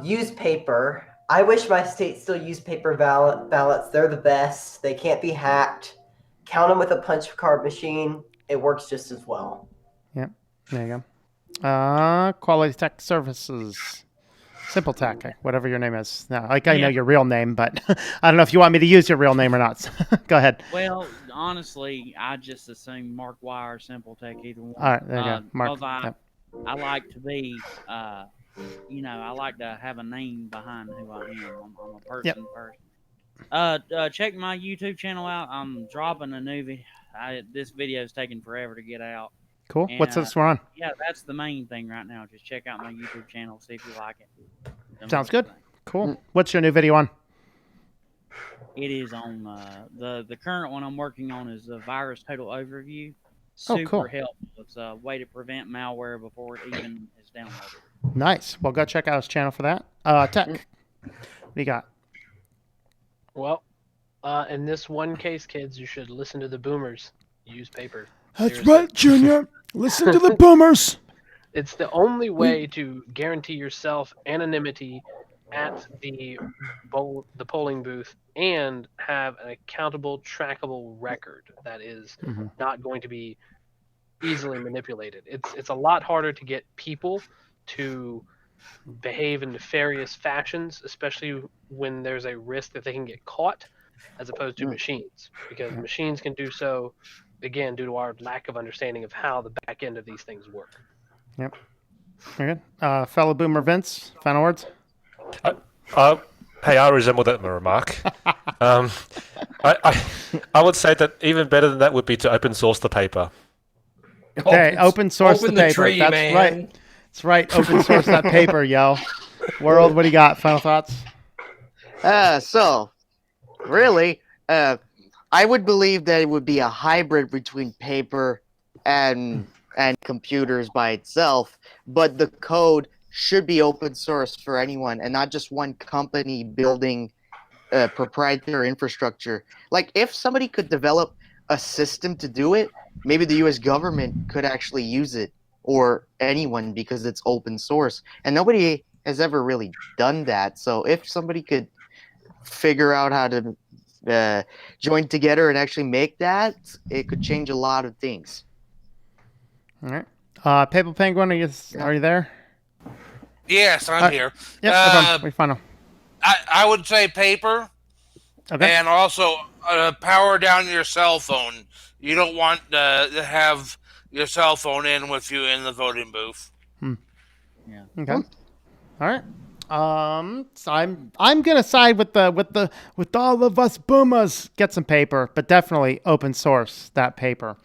Speaker 5: Use paper. I wish my state still used paper ballots. They're the best. They can't be hacked. Count them with a punch card machine. It works just as well.
Speaker 1: Yep. There you go. Quality Tech Services. Simple Tech, whatever your name is. No, I know your real name, but I don't know if you want me to use your real name or not. Go ahead.
Speaker 9: Well, honestly, I just assume Mark Y or Simple Tech, either one.
Speaker 1: All right, there you go. Mark.
Speaker 9: I like to be, I like to have a name behind who I am. I'm a person first. Check my YouTube channel out. I'm dropping a new video. This video is taking forever to get out.
Speaker 1: Cool. And, what's this we're on?
Speaker 9: Yeah, that's the main thing right now. Just check out my YouTube channel, see if you like it.
Speaker 1: Sounds good. Cool. What's your new video on?
Speaker 9: It is on the current one I'm working on is the virus total overview. Super helpful. It's a way to prevent malware before it even is downloaded.
Speaker 1: Nice. Well, go check out his channel for that. Tech, what do you got?
Speaker 4: Well, in this one case, kids, you should listen to the boomers. Use paper.
Speaker 8: That's right, Junior. Listen to the boomers.
Speaker 4: It's the only way to guarantee yourself anonymity at the polling booth and have an accountable, trackable record that is not going to be easily manipulated. It's a lot harder to get people to behave in nefarious fashions, especially when there's a risk that they can get caught, as opposed to machines, because machines can do so, again, due to our lack of understanding of how the back end of these things work.
Speaker 1: Yep. Very good. Fellow boomer Vince, final words?
Speaker 3: Hey, I resemble that in my remark. I would say that even better than that would be to open source the paper.
Speaker 1: Okay, open source the paper.
Speaker 7: Tree,
Speaker 1: That's
Speaker 7: man.
Speaker 1: right. That's right. Open source that paper, yo. World, what do you got? Final thoughts?
Speaker 2: So, really, I would believe that it would be a hybrid between paper and computers by itself, but the code should be open source for anyone and not just one company building proprietary infrastructure. Like, if somebody could develop a system to do it, maybe the US government could actually use it, or anyone, because it's open source. And nobody has ever really done that. So if somebody could figure out how to join together and actually make that, it could change a lot of things.
Speaker 1: All right. Paper Penguin, are you there?
Speaker 6: Yes, I'm here.
Speaker 1: Yeah, no problem. We find them.
Speaker 6: I would say paper.
Speaker 1: Okay.
Speaker 6: And also power down your cell phone. You don't want to have your cell phone in with you in the voting booth.
Speaker 9: Yeah.
Speaker 1: Okay. All right. So I'm gonna side with all of us boomers. Get some paper, but definitely open source that paper.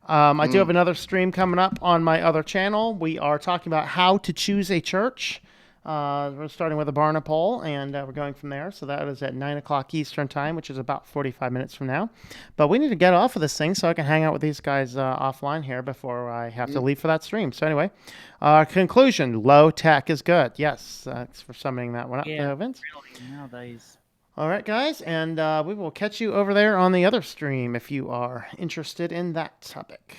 Speaker 1: I do have another stream coming up on my other channel. We are talking about how to choose a church. We're starting with a Barna poll, and we're going from there. So that is at 9 o'clock Eastern time, which is about 45 minutes from now. But we need to get off of this thing so I can hang out with these guys offline here before I have to leave for that stream. So anyway, conclusion, low tech is good. Yes, thanks for summing that one up, Vince.
Speaker 9: Really, nowadays.
Speaker 1: All right, guys, and we will catch you over there on the other stream if you are interested in that topic.